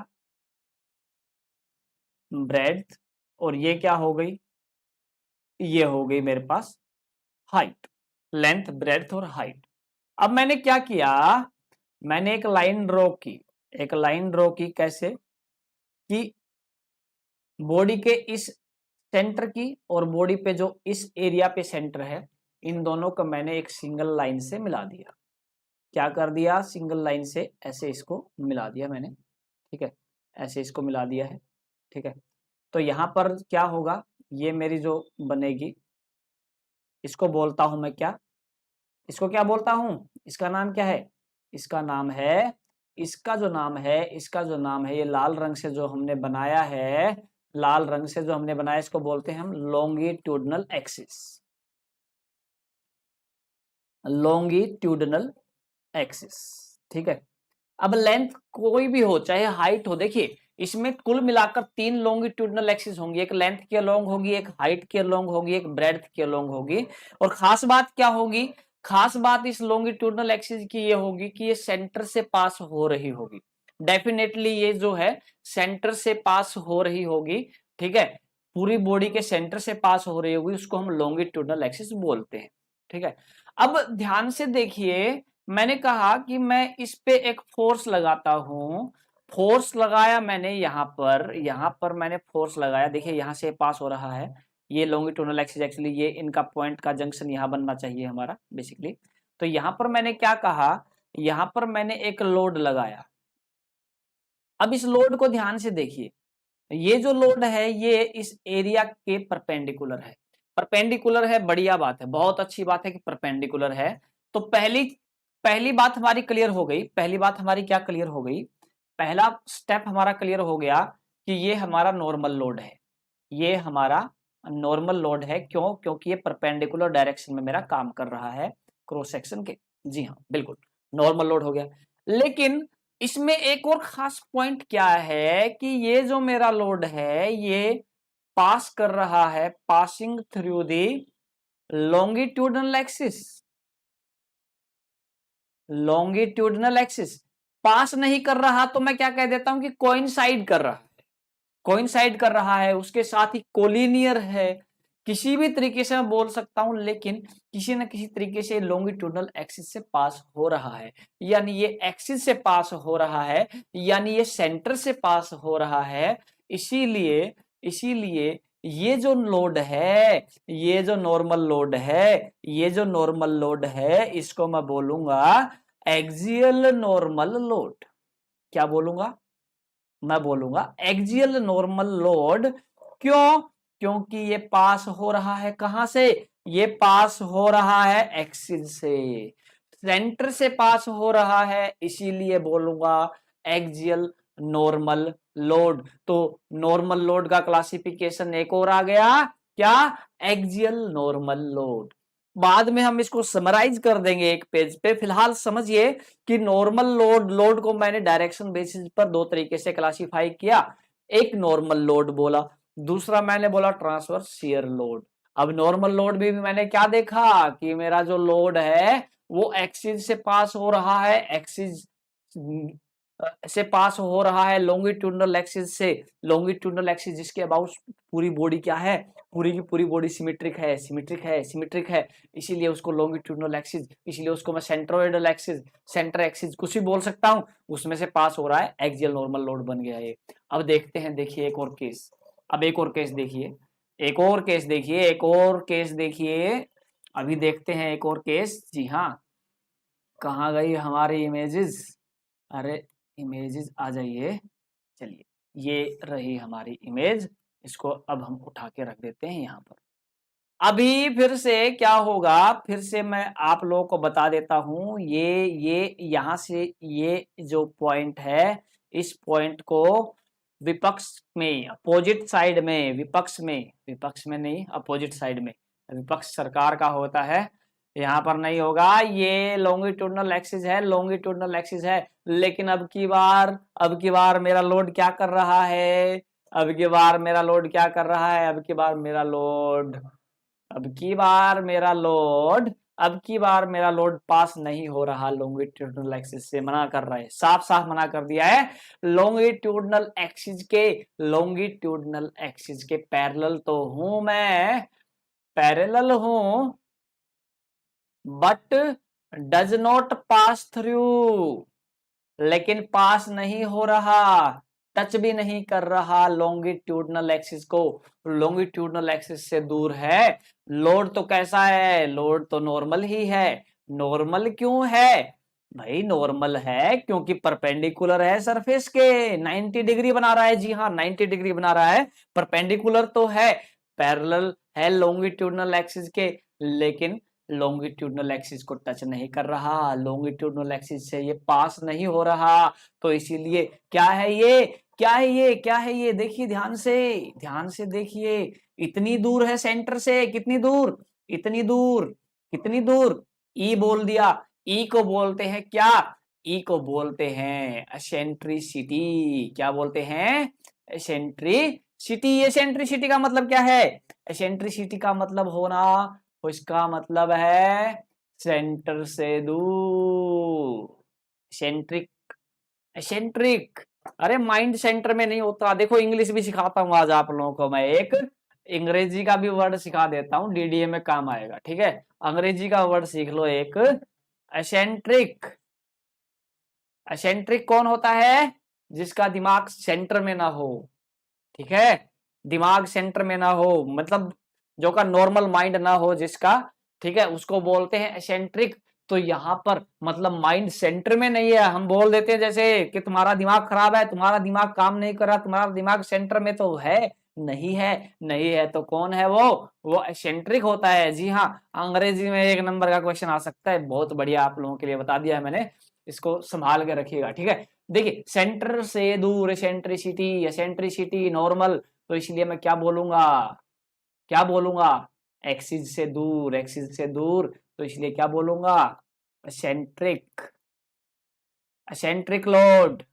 ब्रेड्थ, और ये क्या हो गई, ये हो गई मेरे पास हाइट। लेंथ, ब्रेड्थ और हाइट। अब मैंने क्या किया, मैंने एक लाइन ड्रॉ की, एक लाइन ड्रॉ की कैसे, कि बॉडी के इस सेंटर की और बॉडी पे जो इस एरिया पे सेंटर है, इन दोनों को मैंने एक सिंगल लाइन से मिला दिया। क्या कर दिया, सिंगल लाइन से ऐसे इसको मिला दिया मैंने, ठीक है, ऐसे इसको मिला दिया है, ठीक है। तो यहां पर क्या होगा, ये मेरी जो बनेगी, इसको बोलता हूं मैं क्या, इसको क्या बोलता हूं, इसका नाम क्या है, इसका नाम है, इसका जो नाम है, इसका जो नाम है, ये लाल रंग से जो हमने बनाया है, लाल रंग से जो हमने बनाया, इसको बोलते हैं हम लॉन्गिट्यूडनल एक्सिस, लॉन्गिट्यूडनल एक्सिस, ठीक है। अब लेंथ कोई भी हो, चाहे हाइट हो, देखिए इसमें कुल मिलाकर 3 लॉन्गिट्यूडनल एक्सिस होंगी, एक लेंथ के अलोंग होगी, एक हाइट के अलोंग होगी, एक ब्रेड्थ के अलोंग होगी। और खास बात क्या होगी, खास बात इस लॉन्गिट्यूडनल एक्सिस की ये होगी कि ये सेंटर से पास हो रही होगी, डेफिनेटली ये जो है सेंटर से पास हो रही होगी, ठीक है, पूरी बॉडी के सेंटर से पास हो रही होगी, उसको हम लॉन्गिट्यूडनल एक्सिस बोलते हैं, ठीक है। अब ध्यान से देखिए, मैंने कहा कि मैं इस पे एक फोर्स लगाता हूं, फोर्स लगाया मैंने यहां पर मैंने फोर्स लगाया, देखिए यहां से पास हो रहा है, ये लॉन्गिट्यूडनल एक्सिस, एक्चुअली ये इनका पॉइंट का जंक्शन यहां बनना चाहिए हमारा बेसिकली। तो यहां पर मैंने क्या कहा, यहां पर मैंने एक लोड लगाया। अब इस लोड को ध्यान से देखिए, ये जो लोड है ये इस एरिया के परपेंडिकुलर है, परपेंडिकुलर है, बढ़िया बात है, बहुत अच्छी बात है कि परपेंडिकुलर है। तो पहली पहली बात हमारी क्लियर हो गई, पहली बात हमारी क्या क्लियर हो गई, पहला स्टेप हमारा क्लियर हो गया कि ये हमारा नॉर्मल लोड है, ये हमारा नॉर्मल लोड है, क्यों, क्योंकि ये परपेंडिकुलर डायरेक्शन में मेरा काम कर रहा है क्रॉस सेक्शन के, जी हाँ बिल्कुल नॉर्मल लोड हो गया। लेकिन इसमें एक और खास पॉइंट क्या है कि ये जो मेरा लोड है ये पास कर रहा है, passing through the longitudinal axis, longitudinal axis pass नहीं कर रहा तो मैं क्या कह देता हूं कि कोइंसाइड कर रहा है, कोइंसाइड कर रहा है, उसके साथ ही कोलिनियर है, किसी भी तरीके से मैं बोल सकता हूं, लेकिन किसी न किसी तरीके से लॉन्गिट्यूडनल एक्सिस से पास हो रहा है, यानी ये एक्सिस से पास हो रहा है, यानी ये सेंटर से पास हो रहा है। इसीलिए इसीलिए ये जो लोड है, ये जो नॉर्मल लोड है, ये जो नॉर्मल लोड है, इसको मैं बोलूंगा एक्सियल नॉर्मल लोड। क्या बोलूंगा, मैं बोलूंगा एक्सियल नॉर्मल लोड। क्यों, क्योंकि ये पास हो रहा है कहां से, ये पास हो रहा है एक्सिस से, सेंटर से पास हो रहा है, इसीलिए बोलूंगा एक्सियल नॉर्मल लोड। तो नॉर्मल लोड का क्लासिफिकेशन एक और आ गया, क्या, एक्सियल नॉर्मल लोड। बाद में हम इसको समराइज कर देंगे एक पेज पे, फिलहाल समझिए कि नॉर्मल लोड को मैंने डायरेक्शन बेसिस पर दो तरीके से क्लासिफाई किया, एक नॉर्मल लोड बोला, दूसरा मैंने बोला ट्रांसवर्स शियर लोड। अब नॉर्मल लोड भी मैंने क्या देखा कि मेरा जो लोड है वो एक्सिस से पास हो रहा है, एक्सिस से पास हो रहा है लॉन्गिट्यूडनल एक्सिस से, लॉन्गिट्यूडनल एक्सिस जिसके अबाउट पूरी बॉडी क्या है, पूरी की पूरी बॉडी सिमेट्रिक है, सिमेट्रिक है, सिमेट्रिक है, इसीलिए उसको लॉन्गिट्यूडनल एक्सिस, इसीलिए उसको मैं सेंट्रोइडल एक्सिस, सेंटर एक्सिस कुछ भी बोल सकता हूं, उसमें से पास हो रहा है, एक्सियल नॉर्मल लोड बन गया ये। अब देखते हैं, देखिए एक और केस, अब एक और केस देखिए, एक और केस देखिए, एक और केस देखिए, अभी देखते हैं एक और केस, जी हाँ, कहाँ गई हमारी इमेजेस, अरे इमेजेस आ जाइए, चलिए ये रही हमारी इमेज, इसको अब हम उठा के रख देते हैं यहाँ पर। अभी फिर से क्या होगा, फिर से मैं आप लोगों को बता देता हूं, ये यहां से ये जो पॉइंट है, इस पॉइंट को विपक्ष में, अपोजिट साइड में, विपक्ष में नहीं, अपोजिट साइड में, विपक्ष सरकार का होता है, यहाँ पर नहीं होगा, ये लॉन्गिट्यूडनल एक्सिस है, लॉन्गिट्यूडनल एक्सिस है, लेकिन अब की बार मेरा लोड क्या कर रहा है, अब की बार मेरा लोड क्या कर रहा है, अब की बार मेरा लोड अब की बार मेरा लोड पास नहीं हो रहा लॉन्गिट्यूडनल एक्सिस से, मना कर रहा है, साफ साफ मना कर दिया है। लॉन्गिट्यूडनल एक्सिस के पैरेलल तो हूं मैं, पैरेलल हूं, but does not pass through, लेकिन पास नहीं हो रहा, टच भी नहीं कर रहा लॉन्गिट्यूडनल एक्सिस को, लॉन्गिट्यूडनल एक्सिस से दूर है। लोड तो कैसा है, लोड तो नॉर्मल ही है। नॉर्मल क्यों है भाई, नॉर्मल है क्योंकि परपेंडिकुलर है सरफेस के, 90 डिग्री बना रहा है, जी हाँ 90 डिग्री बना रहा है, परपेंडिकुलर तो है, पैरेलल है लॉन्गिट्यूडनल एक्सिस के, लेकिन लॉन्गिट्यूडनल एक्सिस को टच नहीं कर रहा, लॉन्गिट्यूडनल एक्सिस से ये पास नहीं हो रहा। तो इसीलिए क्या है ये, क्या है ये, देखिए ध्यान से देखिए, इतनी दूर है सेंटर से, कितनी दूर, इतनी दूर, कितनी दूर, ई बोल दिया। ई को बोलते हैं क्या, ई को बोलते हैं एसेंट्रिसिटी। क्या बोलते हैं, एसेंट्रिसिटी। एसेंट्रिसिटी का मतलब क्या है, एसेंट्रिसिटी का मतलब होना, उसका मतलब है सेंटर से दूर, सेंट्रिक, एसेंट्रिक। अरे माइंड सेंटर में नहीं होता, देखो इंग्लिश भी सिखाता हूँ आज आप लोगों को मैं, एक अंग्रेजी का भी वर्ड सिखा देता हूँ, डीडीए में काम आएगा, ठीक है। अंग्रेजी का वर्ड सीख लो एक, एसेंट्रिक। एसेंट्रिक कौन होता है, जिसका दिमाग सेंटर में ना हो, ठीक है, दिमाग सेंटर में ना हो, मतलब जो का नॉर्मल माइंड ना हो जिसका, ठीक है, उसको बोलते हैं एसेंट्रिक। तो यहाँ पर मतलब माइंड सेंटर में नहीं है, हम बोल देते हैं जैसे कि तुम्हारा दिमाग खराब है, तुम्हारा दिमाग काम नहीं कर रहा, तुम्हारा दिमाग सेंटर में तो है, नहीं है, नहीं है तो कौन है वो एसेंट्रिक होता है। जी हाँ, अंग्रेजी में 1 नंबर का क्वेश्चन आ सकता है, बहुत बढ़िया आप लोगों के लिए बता दिया है मैंने, इसको संभाल के रखिएगा, ठीक है। देखिए सेंटर से दूर, एसेंट्रिसिटी, एसेंट्रिसिटी नॉर्मल, तो इसलिए मैं क्या बोलूंगा, एक्सिस से दूर, एक्सिस से दूर, तो इसलिए क्या बोलूंगा, एसेंट्रिक, एसेंट्रिक लोड,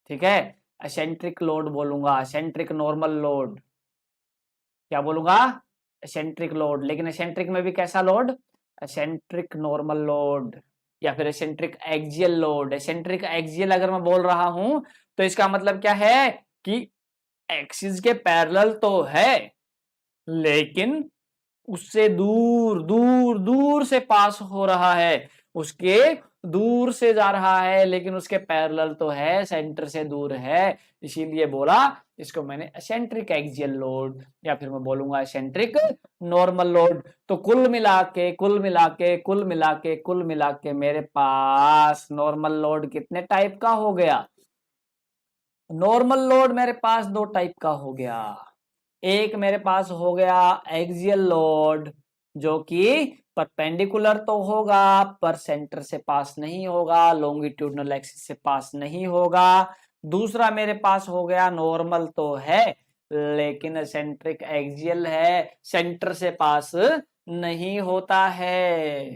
ठीक है, एसेंट्रिक लोड बोलूंगा, एसेंट्रिक नॉर्मल लोड, क्या बोलूंगा, एसेंट्रिक लोड। लेकिन एसेंट्रिक में भी कैसा लोड, एसेंट्रिक नॉर्मल लोड, या फिर eccentric axial load. Eccentric axial अगर मैं बोल रहा हूं तो इसका मतलब क्या है कि एक्सिस के पैरेलल तो है, लेकिन उससे दूर दूर दूर से पास हो रहा है, उसके दूर से जा रहा है, लेकिन उसके पैरेलल तो है, सेंटर से दूर है, इसीलिए बोला इसको मैंने एसेंट्रिक एक्सियल लोड, या फिर मैं बोलूंगा एसेंट्रिक नॉर्मल लोड। तो कुल मिला के मेरे पास नॉर्मल लोड कितने टाइप का हो गया, नॉर्मल लोड मेरे पास 2 टाइप का हो गया। एक मेरे पास हो गया एक्सियल लोड, जो कि परपेंडिकुलर तो होगा पर सेंटर से पास नहीं होगा, लॉन्गिट्यूडनल एक्सिस से पास नहीं होगा। दूसरा मेरे पास हो गया नॉर्मल तो है लेकिन सेंट्रिक एक्सियल है, सेंटर से पास नहीं होता है।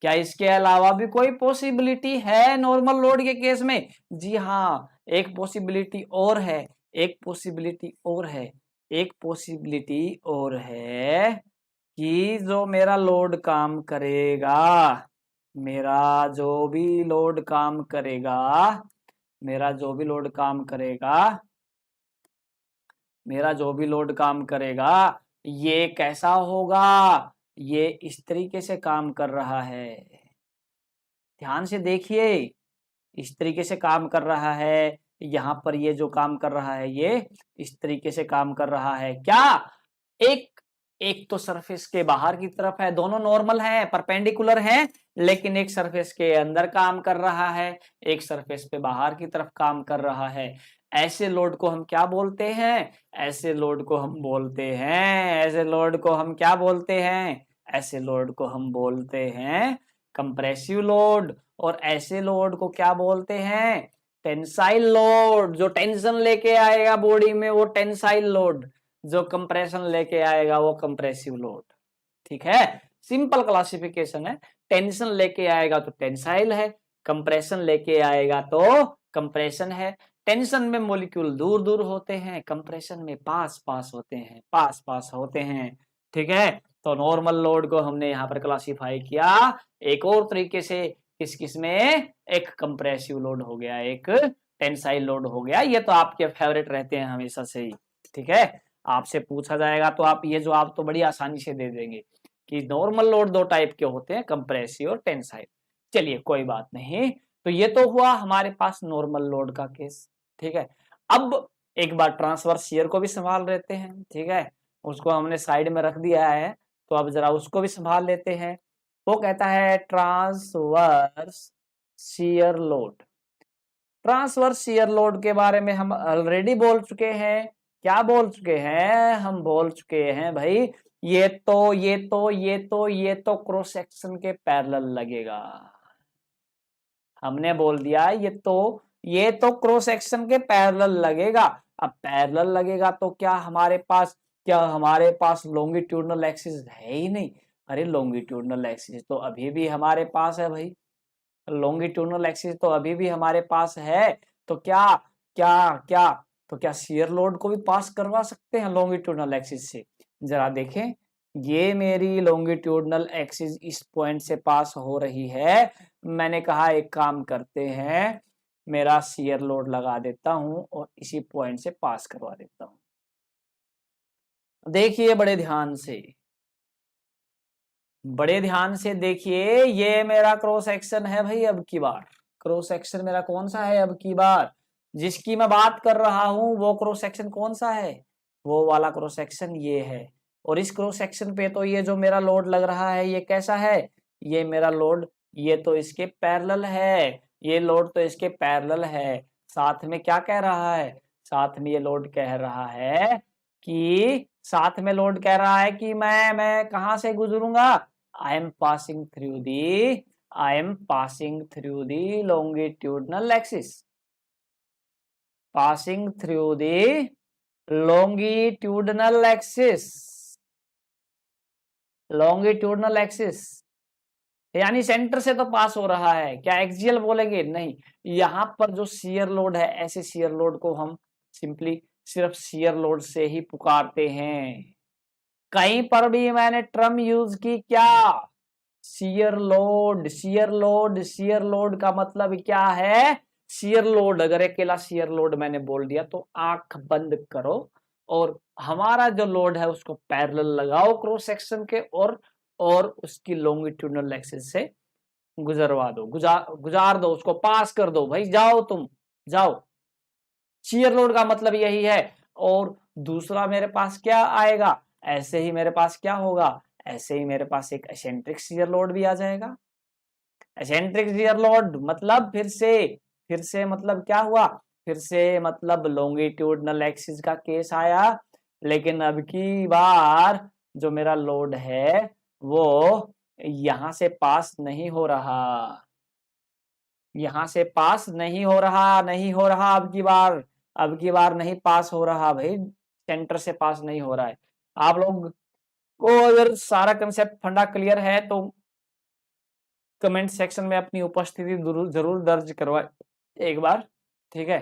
क्या इसके अलावा भी कोई पॉसिबिलिटी है नॉर्मल लोड के केस में, जी हाँ एक पॉसिबिलिटी और है, एक पॉसिबिलिटी और है, एक पॉसिबिलिटी और है कि जो मेरा लोड काम करेगा, मेरा जो भी लोड काम करेगा, मेरा जो भी लोड काम करेगा, मेरा जो भी लोड काम करेगा, ये कैसा होगा, ये इस तरीके से काम कर रहा है, ध्यान से देखिए, इस तरीके से काम कर रहा है, यहाँ पर ये जो काम कर रहा है ये इस तरीके से काम कर रहा है। क्या, एक एक तो सरफेस के बाहर की तरफ है, दोनों नॉर्मल है, परपेंडिकुलर है, लेकिन एक सरफेस के अंदर काम कर रहा है, एक सरफेस पे बाहर की तरफ काम कर रहा है। ऐसे लोड को हम क्या बोलते हैं, ऐसे लोड को हम बोलते हैं, ऐसे लोड को हम क्या बोलते हैं, ऐसे लोड को हम बोलते हैं कंप्रेसिव लोड। और ऐसे लोड को क्या बोलते हैं, टेंसाइल लोड। जो टेंशन लेके आएगा बॉडी में वो टेंसाइल लोड, जो कंप्रेशन लेके आएगा वो कंप्रेसिव लोड, ठीक है। सिंपल क्लासिफिकेशन है, टेंशन लेके आएगा तो टेंसाइल है, कंप्रेशन लेके आएगा तो कंप्रेशन है। टेंशन में मॉलिक्यूल दूर दूर होते हैं, कंप्रेशन में पास पास होते हैं, पास पास होते हैं। ठीक है। तो नॉर्मल लोड को हमने यहाँ पर क्लासिफाई किया एक और तरीके से, किस किस में, एक कंप्रेसिव लोड हो गया, एक टेंसाइल लोड हो गया। ये तो आपके फेवरेट रहते हैं हमेशा से ही, ठीक है। आपसे पूछा जाएगा तो आप ये जवाब तो बड़ी आसानी से दे देंगे कि नॉर्मल लोड दो टाइप के होते हैं, कंप्रेसिव और टेंसाइल। चलिए कोई बात नहीं, तो ये तो हुआ हमारे पास नॉर्मल लोड का केस, ठीक है। अब एक बार ट्रांसवर्स शियर को भी संभाल लेते हैं, ठीक है। उसको हमने साइड में रख दिया है, तो अब जरा उसको भी संभाल लेते हैं। वो कहता है transverse shear load. Transverse shear load के बारे में हम ऑलरेडी बोल चुके हैं। क्या बोल चुके हैं? हम बोल चुके हैं भाई, ये तो क्रॉस सेक्शन के पैरेलल लगेगा। हमने बोल दिया ये तो क्रॉस सेक्शन के पैरेलल लगेगा। अब पैरेलल लगेगा तो क्या हमारे पास लॉन्गिट्यूडनल एक्सिस है ही नहीं? अरे लॉन्गिट्यूडनल एक्सिस तो अभी भी हमारे पास है भाई, लॉन्गिट्यूडनल एक्सिस तो अभी भी हमारे पास है। तो क्या क्या क्या तो क्या शियर लोड को भी पास करवा सकते हैं लॉन्गिट्यूडनल एक्सिस से? जरा देखें, ये मेरी लॉन्गिट्यूडनल एक्सिस इस पॉइंट से पास हो रही है। मैंने कहा एक काम करते हैं, मेरा शियर लोड लगा देता हूं और इसी पॉइंट से पास करवा देता हूं। देखिए बड़े ध्यान से देखिए, ये मेरा क्रॉस सेक्शन है भाई। अब की बार क्रॉस सेक्शन मेरा कौन सा है? अब की बार जिसकी मैं बात कर रहा हूं वो क्रॉस सेक्शन कौन सा है? वो वाला क्रॉस सेक्शन ये है। और इस क्रॉस सेक्शन पे तो ये जो मेरा लोड लग रहा है ये कैसा है? ये मेरा लोड, ये तो इसके पैरेलल है, ये लोड तो इसके पैरेलल है। साथ में क्या कह रहा है? साथ में ये लोड कह रहा है कि मैं कहां से गुजरूंगा? I am passing through the longitudinal axis. Passing through the longitudinal axis. Longitudinal axis यानी सेंटर से तो पास हो रहा है। क्या एक्सियल बोलेंगे? नहीं, यहां पर जो शियर लोड है, ऐसे शियर लोड को हम सिंपली सिर्फ शियर लोड से ही पुकारते हैं। कहीं पर भी मैंने टर्म यूज की क्या? Shear load. शियर लोड का मतलब क्या है? शियर लोड, अगर अकेला शियर लोड मैंने बोल दिया तो आंख बंद करो और हमारा जो लोड है उसको पैरेलल लगाओ क्रॉस सेक्शन के, और उसकी लॉन्गिट्यूडनल एक्सिस से गुजरवा दो, गुजार दो, उसको पास कर दो भाई। जाओ तुम जाओ। शियर लोड का मतलब यही है। और दूसरा मेरे पास क्या आएगा? ऐसे ही मेरे पास क्या होगा? ऐसे ही मेरे पास एक एसेंट्रिक शियर लोड भी आ जाएगा। एसेंट्रिक शियर लोड मतलब फिर से मतलब क्या हुआ? फिर से मतलब लॉन्गिट्यूडनल एक्सिस का केस आया। लेकिन अब की बार जो मेरा लोड है वो यहां से पास नहीं हो रहा, यहां से पास नहीं हो रहा अब की बार नहीं पास हो रहा भाई, सेंटर से पास नहीं हो रहा है। आप लोग को अगर सारा कंसेप्ट फंडा क्लियर है तो कमेंट सेक्शन में अपनी उपस्थिति जरूर दर्ज करवा एक बार, ठीक है।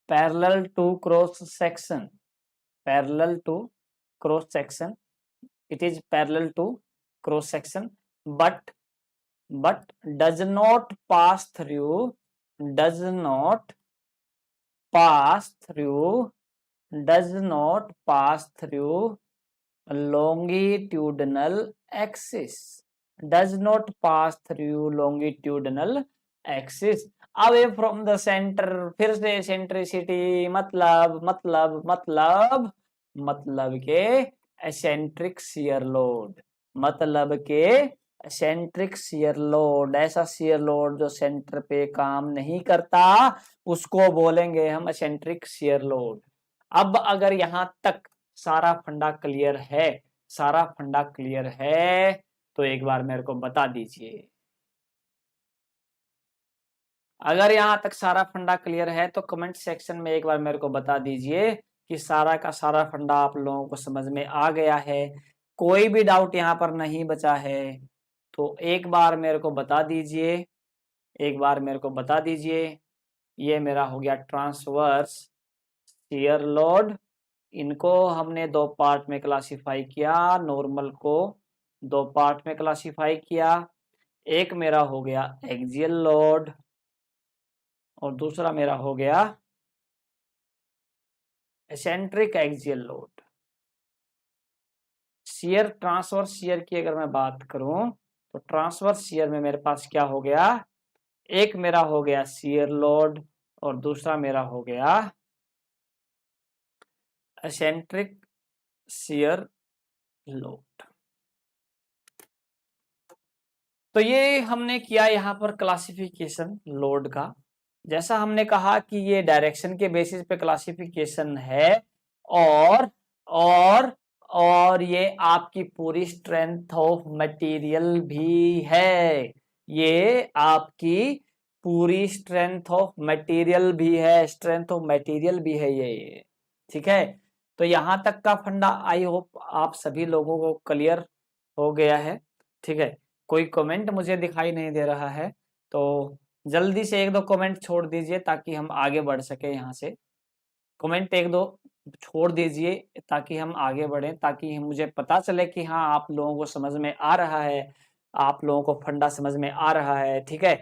Parallel to cross section, parallel to cross section, it is parallel to cross section but does not pass through longitudinal axis, does not pass through longitudinal axis away from the center। फिर से centricity मतलब के eccentric shear load, मतलब के eccentric shear load, ऐसा shear load जो centre पे काम नहीं करता उसको बोलेंगे हम एसेंट्रिक शियर लोड। अब अगर यहां तक सारा फंडा क्लियर है तो एक बार मेरे को बता दीजिए। अगर यहां तक सारा फंडा क्लियर है तो कमेंट सेक्शन में एक बार मेरे को बता दीजिए कि सारा का सारा फंडा आप लोगों को समझ में आ गया है, कोई भी डाउट यहाँ पर नहीं बचा है। तो एक बार मेरे को बता दीजिए, ये मेरा हो गया ट्रांसवर्स शियर लोड, इनको हमने दो पार्ट में क्लासिफाई किया, नॉर्मल को दो पार्ट में क्लासिफाई किया। एक मेरा हो गया एक्सियल लोड और दूसरा मेरा हो गया eccentric axial load. Shear, transverse shear की अगर मैं बात करूं तो ट्रांसवर्स शियर में मेरे पास क्या हो गया, एक मेरा हो गया शियर लोड और दूसरा मेरा हो गया एसेंट्रिक शियर लोड। तो ये हमने किया यहाँ पर क्लासिफिकेशन लोड का। जैसा हमने कहा कि ये डायरेक्शन के बेसिस पे क्लासिफिकेशन है और और और ये आपकी पूरी स्ट्रेंथ ऑफ मटेरियल भी है। ये आपकी पूरी स्ट्रेंथ ऑफ मटेरियल भी है, स्ट्रेंथ ऑफ मटेरियल भी है ये। ठीक है, तो यहाँ तक का फंडा आई होप आप सभी लोगों को क्लियर हो गया है। ठीक है, कोई कमेंट मुझे दिखाई नहीं दे रहा है तो जल्दी से एक दो कमेंट छोड़ दीजिए ताकि हम आगे बढ़ सके। यहाँ से कमेंट एक दो छोड़ दीजिए ताकि हम आगे बढ़ें, ताकि मुझे पता चले कि हाँ आप लोगों को समझ में आ रहा है, आप लोगों को फंडा समझ में आ रहा है। ठीक है,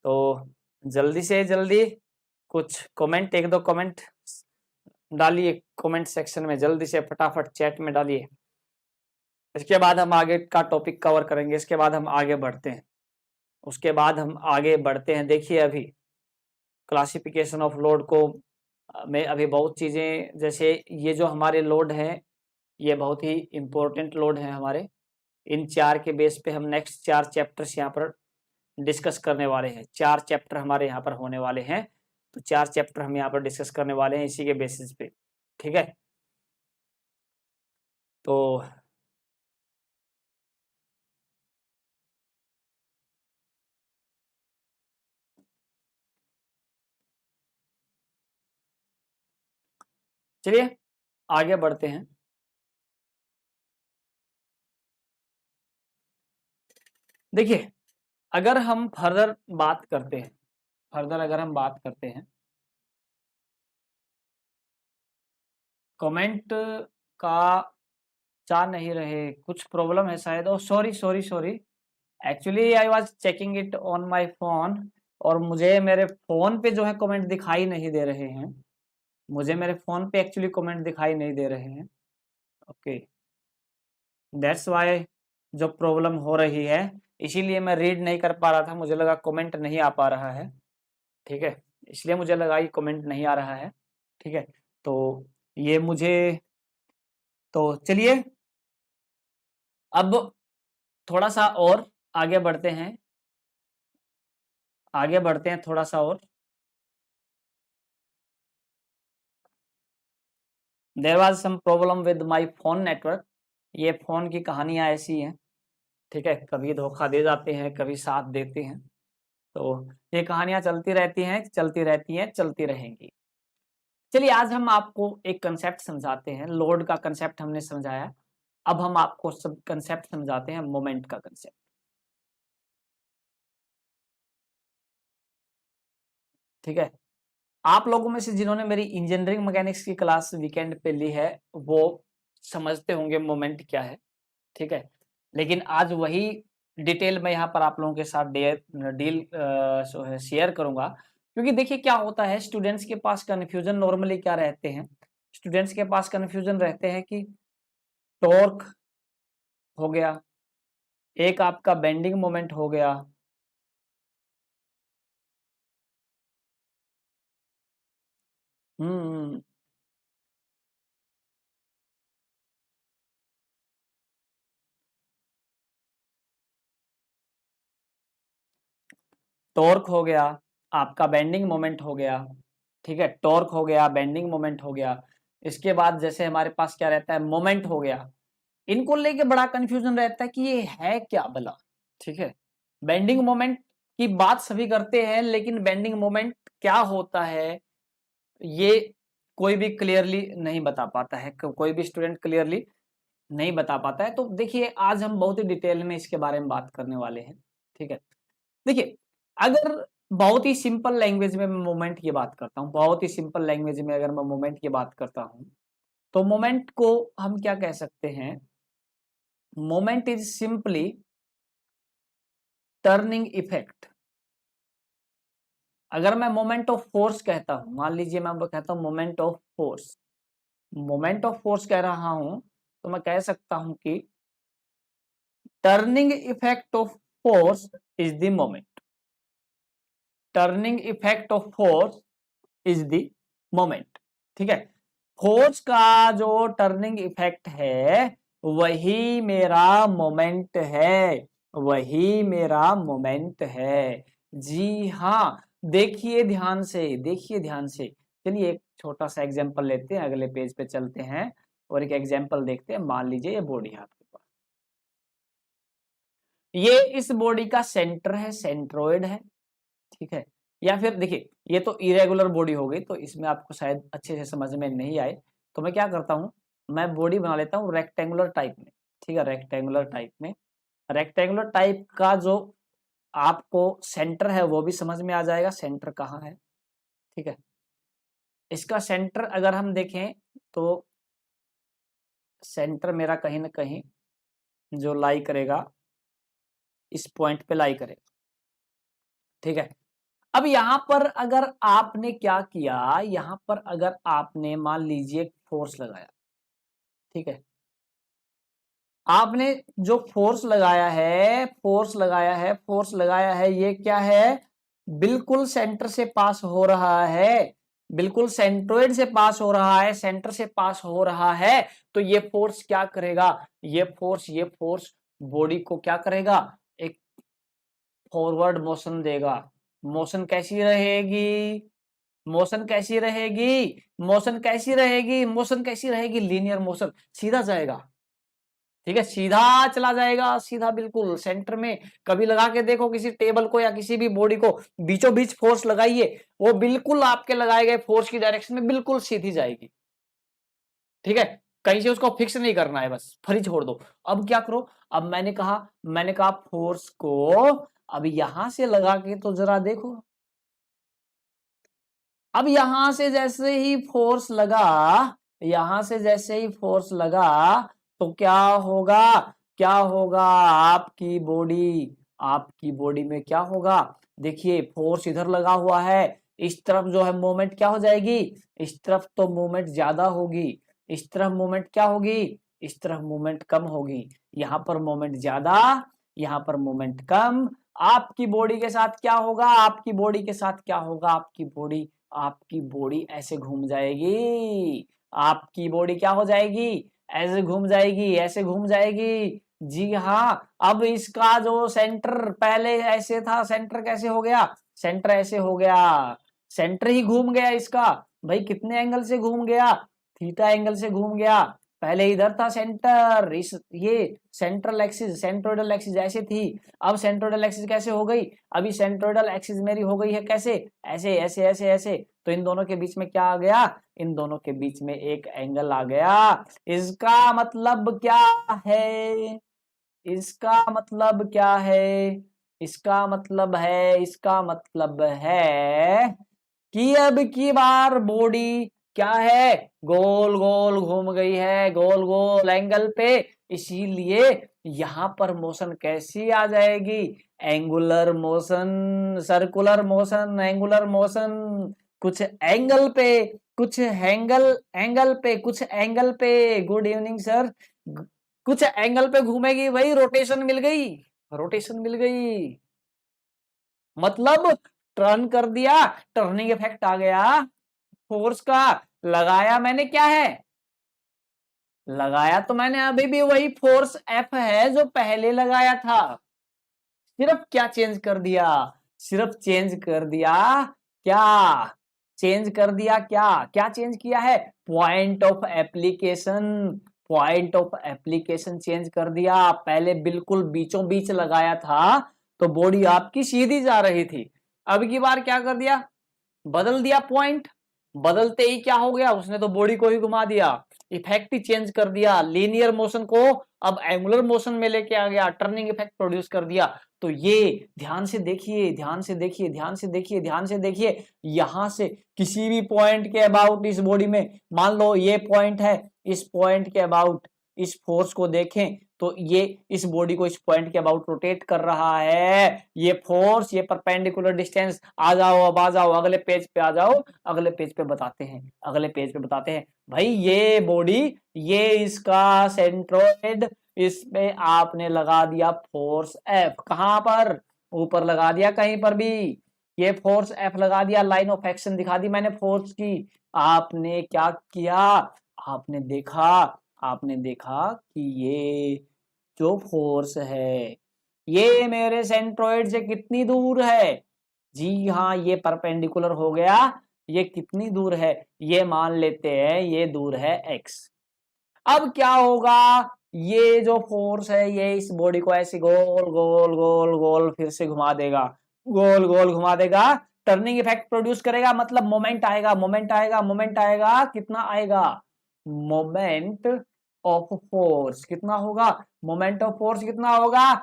तो जल्दी से जल्दी कुछ कमेंट, एक दो कमेंट डालिए कमेंट सेक्शन में, जल्दी से फटाफट चैट में डालिए। इसके बाद हम आगे का टॉपिक कवर करेंगे, इसके बाद हम आगे बढ़ते हैं, उसके बाद हम आगे बढ़ते हैं। देखिए अभी क्लासिफिकेशन ऑफ लोड को में अभी बहुत चीज़ें, जैसे ये जो हमारे लोड हैं ये बहुत ही इम्पोर्टेंट लोड हैं हमारे। इन चार के बेस पे हम नेक्स्ट 4 चैप्टर्स यहाँ पर डिस्कस करने वाले हैं। 4 चैप्टर हमारे यहाँ पर होने वाले हैं, तो 4 चैप्टर हम यहाँ पर डिस्कस करने वाले हैं इसी के बेसिस पे। ठीक है, तो चलिए आगे बढ़ते हैं। देखिए अगर हम फर्दर बात करते हैं, फर्दर अगर हम बात करते हैं, कमेंट का जा नहीं रहे, कुछ प्रॉब्लम है शायद। Oh sorry sorry sorry, actually I was checking it on my phone और मुझे मेरे फोन पे जो है कमेंट दिखाई नहीं दे रहे हैं। मुझे मेरे फोन पे एक्चुअली कमेंट दिखाई नहीं दे रहे हैं। ओके, दैट्स वाई जो प्रॉब्लम हो रही है, इसीलिए मैं रीड नहीं कर पा रहा था। मुझे लगा कमेंट नहीं आ पा रहा है। ठीक है, इसलिए मुझे लगा कि कमेंट नहीं आ रहा है। ठीक है, तो ये मुझे, तो चलिए अब थोड़ा सा और आगे बढ़ते हैं, आगे बढ़ते हैं थोड़ा सा और। There was some problem with my phone network. ये फोन की कहानियां ऐसी हैं। ठीक है, कभी धोखा दे जाते हैं, कभी साथ देते हैं, तो ये कहानियां चलती रहती हैं, चलती रहती हैं, चलती रहेंगी। चलिए आज हम आपको एक कंसेप्ट समझाते हैं। लोड का कंसेप्ट हमने समझाया, अब हम आपको सब कंसेप्ट समझाते हैं मोमेंट का कंसेप्ट। ठीक है, आप लोगों में से जिन्होंने मेरी इंजीनियरिंग मैकेनिक्स की क्लास वीकेंड पे ली है वो समझते होंगे मोमेंट क्या है। ठीक है, लेकिन आज वही डिटेल में यहाँ पर आप लोगों के साथ डील शेयर करूंगा। क्योंकि देखिए क्या होता है, स्टूडेंट्स के पास कन्फ्यूजन नॉर्मली क्या रहते हैं, स्टूडेंट्स के पास कन्फ्यूजन रहते हैं कि टॉर्क हो गया, एक आपका बेंडिंग मोमेंट हो गया, हम्म, टॉर्क हो गया, आपका बेंडिंग मोमेंट हो गया। ठीक है, टॉर्क हो गया, बेंडिंग मोमेंट हो गया। इसके बाद जैसे हमारे पास क्या रहता है, मोमेंट हो गया। इनको लेके बड़ा कंफ्यूजन रहता है कि ये है क्या भला। ठीक है, बेंडिंग मोमेंट की बात सभी करते हैं, लेकिन बेंडिंग मोमेंट क्या होता है ये कोई भी क्लियरली नहीं बता पाता है, कोई भी स्टूडेंट क्लियरली नहीं बता पाता है। तो देखिए आज हम बहुत ही डिटेल में इसके बारे में बात करने वाले हैं। ठीक है, देखिए अगर बहुत ही सिंपल लैंग्वेज में मैं मोमेंट की बात करता हूँ, बहुत ही सिंपल लैंग्वेज में अगर मैं मोमेंट की बात करता हूँ, तो मोमेंट को हम क्या कह सकते हैं, moment is simply turning effect. अगर मैं मोमेंट ऑफ फोर्स कहता हूं, मान लीजिए मैं कहता हूं moment of force, moment of force कह रहा हूं, तो मैं कह सकता हूं कि turning effect of force is the moment, turning effect of force is the moment. ठीक है, फोर्स का जो टर्निंग इफेक्ट है वही मेरा मोमेंट है, वही मेरा मोमेंट है। जी हाँ, देखिए ध्यान से, देखिए ध्यान से। चलिए एक छोटा सा एग्जांपल लेते हैं, अगले पेज पे चलते हैं और एक एग्जांपल देखते हैं। मान लीजिए ये बॉडी है आपके पास, ये इस बॉडी का सेंटर है, सेंट्रोइड है। ठीक है, या फिर देखिए ये तो इरेगुलर बॉडी हो गई, तो इसमें आपको शायद अच्छे से समझ में नहीं आए, तो मैं क्या करता हूं, मैं बॉडी बना लेता हूं रेक्टेंगुलर टाइप में। ठीक है, रेक्टेंगुलर टाइप में, रेक्टेंगुलर टाइप का जो आपको सेंटर है वो भी समझ में आ जाएगा, सेंटर कहाँ है। ठीक है, इसका सेंटर अगर हम देखें तो सेंटर मेरा कहीं ना कहीं जो लाई करेगा, इस पॉइंट पे लाई करेगा। ठीक है, अब यहां पर अगर आपने क्या किया, यहां पर अगर आपने मान लीजिए फोर्स लगाया, ठीक है, आपने जो फोर्स लगाया है, फोर्स लगाया है, फोर्स लगाया है, ये क्या है, बिल्कुल सेंटर से पास हो रहा है, बिल्कुल सेंट्रोइड से पास हो रहा है, सेंटर से पास हो रहा है। तो ये फोर्स क्या करेगा, ये फोर्स बॉडी को क्या करेगा, एक फॉरवर्ड मोशन देगा। मोशन कैसी रहेगी, मोशन कैसी रहेगी, मोशन कैसी रहेगी, मोशन कैसी रहेगी, लीनियर मोशन, सीधा जाएगा। ठीक है, सीधा चला जाएगा, सीधा बिल्कुल सेंटर में। कभी लगा के देखो किसी टेबल को या किसी भी बॉडी को, बीचों बीच फोर्स लगाइए, वो बिल्कुल आपके लगाए गए फोर्स की डायरेक्शन में बिल्कुल सीधी जाएगी। ठीक है, कहीं से उसको फिक्स नहीं करना है, बस फ्री छोड़ दो। अब क्या करो, अब मैंने कहा फोर्स को अब यहां से लगा के तो जरा देखो। अब यहां से जैसे ही फोर्स लगा, यहां से जैसे ही फोर्स लगा, तो क्या होगा, क्या होगा, आपकी बॉडी में क्या होगा, देखिए फोर्स इधर लगा हुआ है, इस तरफ जो है मोमेंट क्या हो जाएगी, इस तरफ तो मोमेंट ज्यादा होगी, इस तरफ मोमेंट क्या होगी, इस तरफ मोमेंट कम होगी। यहां पर मोमेंट ज्यादा, यहां पर मोमेंट कम। आपकी बॉडी के साथ क्या होगा, आपकी बॉडी के साथ क्या होगा, आपकी बॉडी ऐसे घूम जाएगी, आपकी बॉडी क्या हो जाएगी, ऐसे घूम जाएगी, ऐसे घूम जाएगी। जी हाँ, अब इसका जो सेंटर पहले ऐसे था, सेंटर कैसे हो गया, सेंटर ऐसे हो गया, सेंटर ही घूम गया इसका। भाई कितने एंगल से घूम गया, थीटा एंगल से घूम गया। पहले इधर था सेंटर, इस ये सेंट्रल एक्सिस, सेंट्रोइडल एक्सिस ऐसे थी, अब सेंट्रोइडल एक्सिस कैसे हो गई, अभी सेंट्रोइडल एक्सिस मेरी हो गई है कैसे, ऐसे ऐसे ऐसे ऐसे। तो इन दोनों के बीच में क्या आ गया, इन दोनों के बीच में एक एंगल आ गया। इसका मतलब क्या है, इसका मतलब क्या है, इसका मतलब है, इसका मतलब है कि अब की बार बॉडी क्या है, गोल गोल घूम गई है, गोल गोल एंगल पे। इसीलिए यहां पर मोशन कैसी आ जाएगी, angular motion, circular motion, angular motion. कुछ एंगल पे, कुछ एंगल पे, कुछ एंगल पे, गुड इवनिंग सर, कुछ एंगल पे घूमेगी भाई, रोटेशन मिल गई, रोटेशन मिल गई, मतलब टर्न कर दिया, टर्निंग इफेक्ट आ गया फोर्स का। लगाया मैंने क्या है, लगाया तो मैंने अभी भी वही फोर्स एफ है जो पहले लगाया था, सिर्फ क्या चेंज कर दिया, सिर्फ चेंज कर दिया, क्या चेंज कर दिया, क्या क्या चेंज किया है, point of application, point of application change कर दिया। पहले बिल्कुल बीचों बीच लगाया था तो बॉडी आपकी सीधी जा रही थी, अब की बार क्या कर दिया, बदल दिया पॉइंट, बदलते ही क्या हो गया, उसने तो बॉडी को ही घुमा दिया, इफेक्ट ही चेंज कर दिया, लीनियर मोशन को अब एंगुलर मोशन में लेके आ गया, टर्निंग इफेक्ट प्रोड्यूस कर दिया। तो ये ध्यान से देखिए, ध्यान से देखिए, ध्यान से देखिए, ध्यान से देखिए, यहां से किसी भी पॉइंट के अबाउट इस बॉडी में, मान लो ये पॉइंट है, इस पॉइंट के अबाउट इस फोर्स को देखें तो ये इस बॉडी को इस पॉइंट के अबाउट रोटेट कर रहा है, ये फोर्स, ये परपेंडिकुलर डिस्टेंस। आ जाओ, अब आ जाओ, अगले पेज पे आ जाओ, अगले पेज पे बताते हैं, अगले पेज पे बताते हैं। भाई ये बॉडी, ये इसका सेंट्रोइड, इसमें आपने लगा दिया फोर्स एफ। कहां पर? ऊपर लगा दिया कहीं पर भी, ये फोर्स एफ लगा दिया, लाइन ऑफ एक्शन दिखा दी मैंने फोर्स की। आपने क्या किया? आपने देखा, आपने देखा कि ये जो फोर्स है ये मेरे सेंट्रोइड से कितनी दूर है। जी हाँ, ये परपेंडिकुलर हो गया। ये कितनी दूर है? ये मान लेते हैं ये दूर है x। अब क्या होगा? ये जो फोर्स है ये इस बॉडी को ऐसे गोल गोल गोल गोल फिर से घुमा देगा, गोल गोल घुमा देगा, टर्निंग इफेक्ट प्रोड्यूस करेगा, मतलब मोमेंट आएगा, मोमेंट आएगा, मोमेंट आएगा। कितना आएगा? मोमेंट ऑफ फोर्स कितना होगा? मोमेंट ऑफ फोर्स कितना होगा?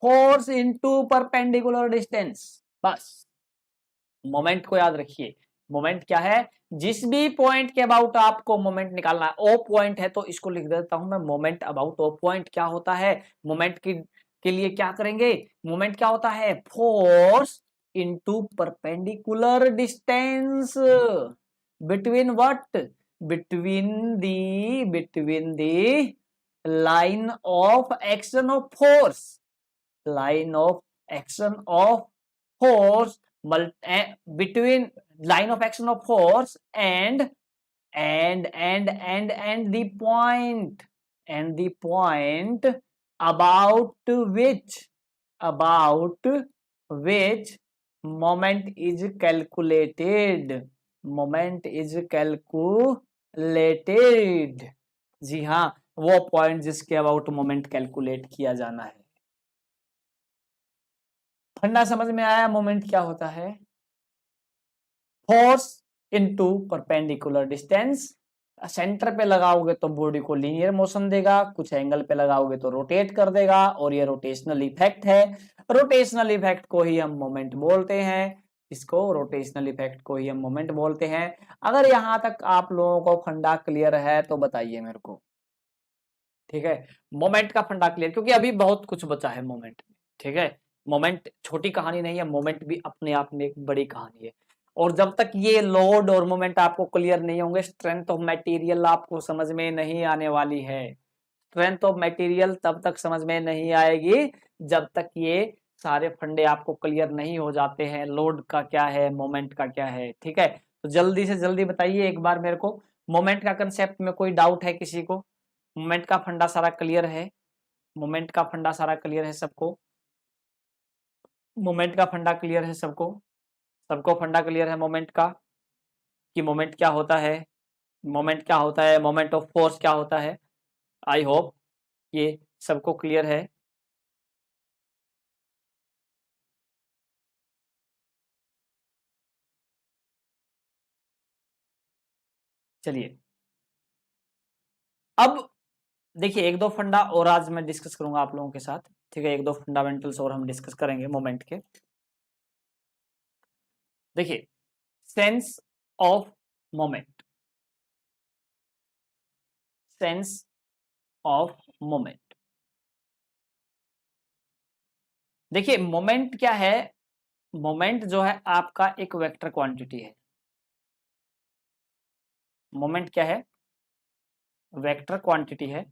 Force into perpendicular distance. बस मोमेंट को याद रखिए। मोमेंट क्या है? जिस भी पॉइंट के अबाउट आपको मोमेंट निकालना है, ओ पॉइंट है तो इसको लिख देता हूं मैं मोमेंट अबाउट ओ पॉइंट। क्या होता है मोमेंट के लिए? क्या करेंगे? मोमेंट क्या होता है? Force into perpendicular distance between what? Between the line of action of force, line of action of force between line of action of force and the point, and the point about which moment is calculated, moment is calculated। जी हाँ, वो point जिसके about moment calculate किया जाना है। फंडा समझ में आया? मोमेंट क्या होता है? Force into perpendicular distance. Centre पे लगाओगे तो बॉडी को लीनियर मोशन देगा, कुछ एंगल पे लगाओगे तो रोटेट कर देगा, और ये रोटेशनल इफेक्ट है। रोटेशनल इफेक्ट को ही हम मोमेंट बोलते हैं, इसको रोटेशनल इफेक्ट को ही हम मोमेंट बोलते हैं। अगर यहां तक आप लोगों को फंडा क्लियर है तो बताइए मेरे को। ठीक है, मोमेंट का फंडा क्लियर, क्योंकि अभी बहुत कुछ बचा है मोमेंट में। ठीक है, मोमेंट छोटी कहानी नहीं है, मोमेंट भी अपने आप में एक बड़ी कहानी है। और जब तक ये लोड और मोमेंट आपको क्लियर नहीं होंगे, स्ट्रेंथ ऑफ मटेरियल आपको समझ में नहीं आने वाली है। स्ट्रेंथ ऑफ मटेरियल तब तक समझ में नहीं आएगी जब तक ये सारे फंडे आपको क्लियर नहीं हो जाते हैं, लोड का क्या है, मोमेंट का क्या है। ठीक है, तो जल्दी से जल्दी बताइए एक बार मेरे को, मोमेंट का कंसेप्ट में कोई डाउट है किसी को? मोमेंट का फंडा सारा क्लियर है? मोमेंट का फंडा सारा क्लियर है सबको? मोमेंट का फंडा क्लियर है सबको? सबको फंडा क्लियर है मोमेंट का, कि मोमेंट क्या होता है, मोमेंट क्या होता है, मोमेंट ऑफ फोर्स क्या होता है? आई होप ये सबको क्लियर है। चलिए, अब देखिए एक दो फंडा और आज मैं डिस्कस करूंगा आप लोगों के साथ। ठीक है, एक दो फंडामेंटल्स और हम डिस्कस करेंगे मोमेंट के। देखिए, sense of moment, sense of moment. देखिए मोमेंट क्या है? मोमेंट जो है आपका एक वेक्टर क्वांटिटी है। मोमेंट क्या है? वेक्टर क्वांटिटी है।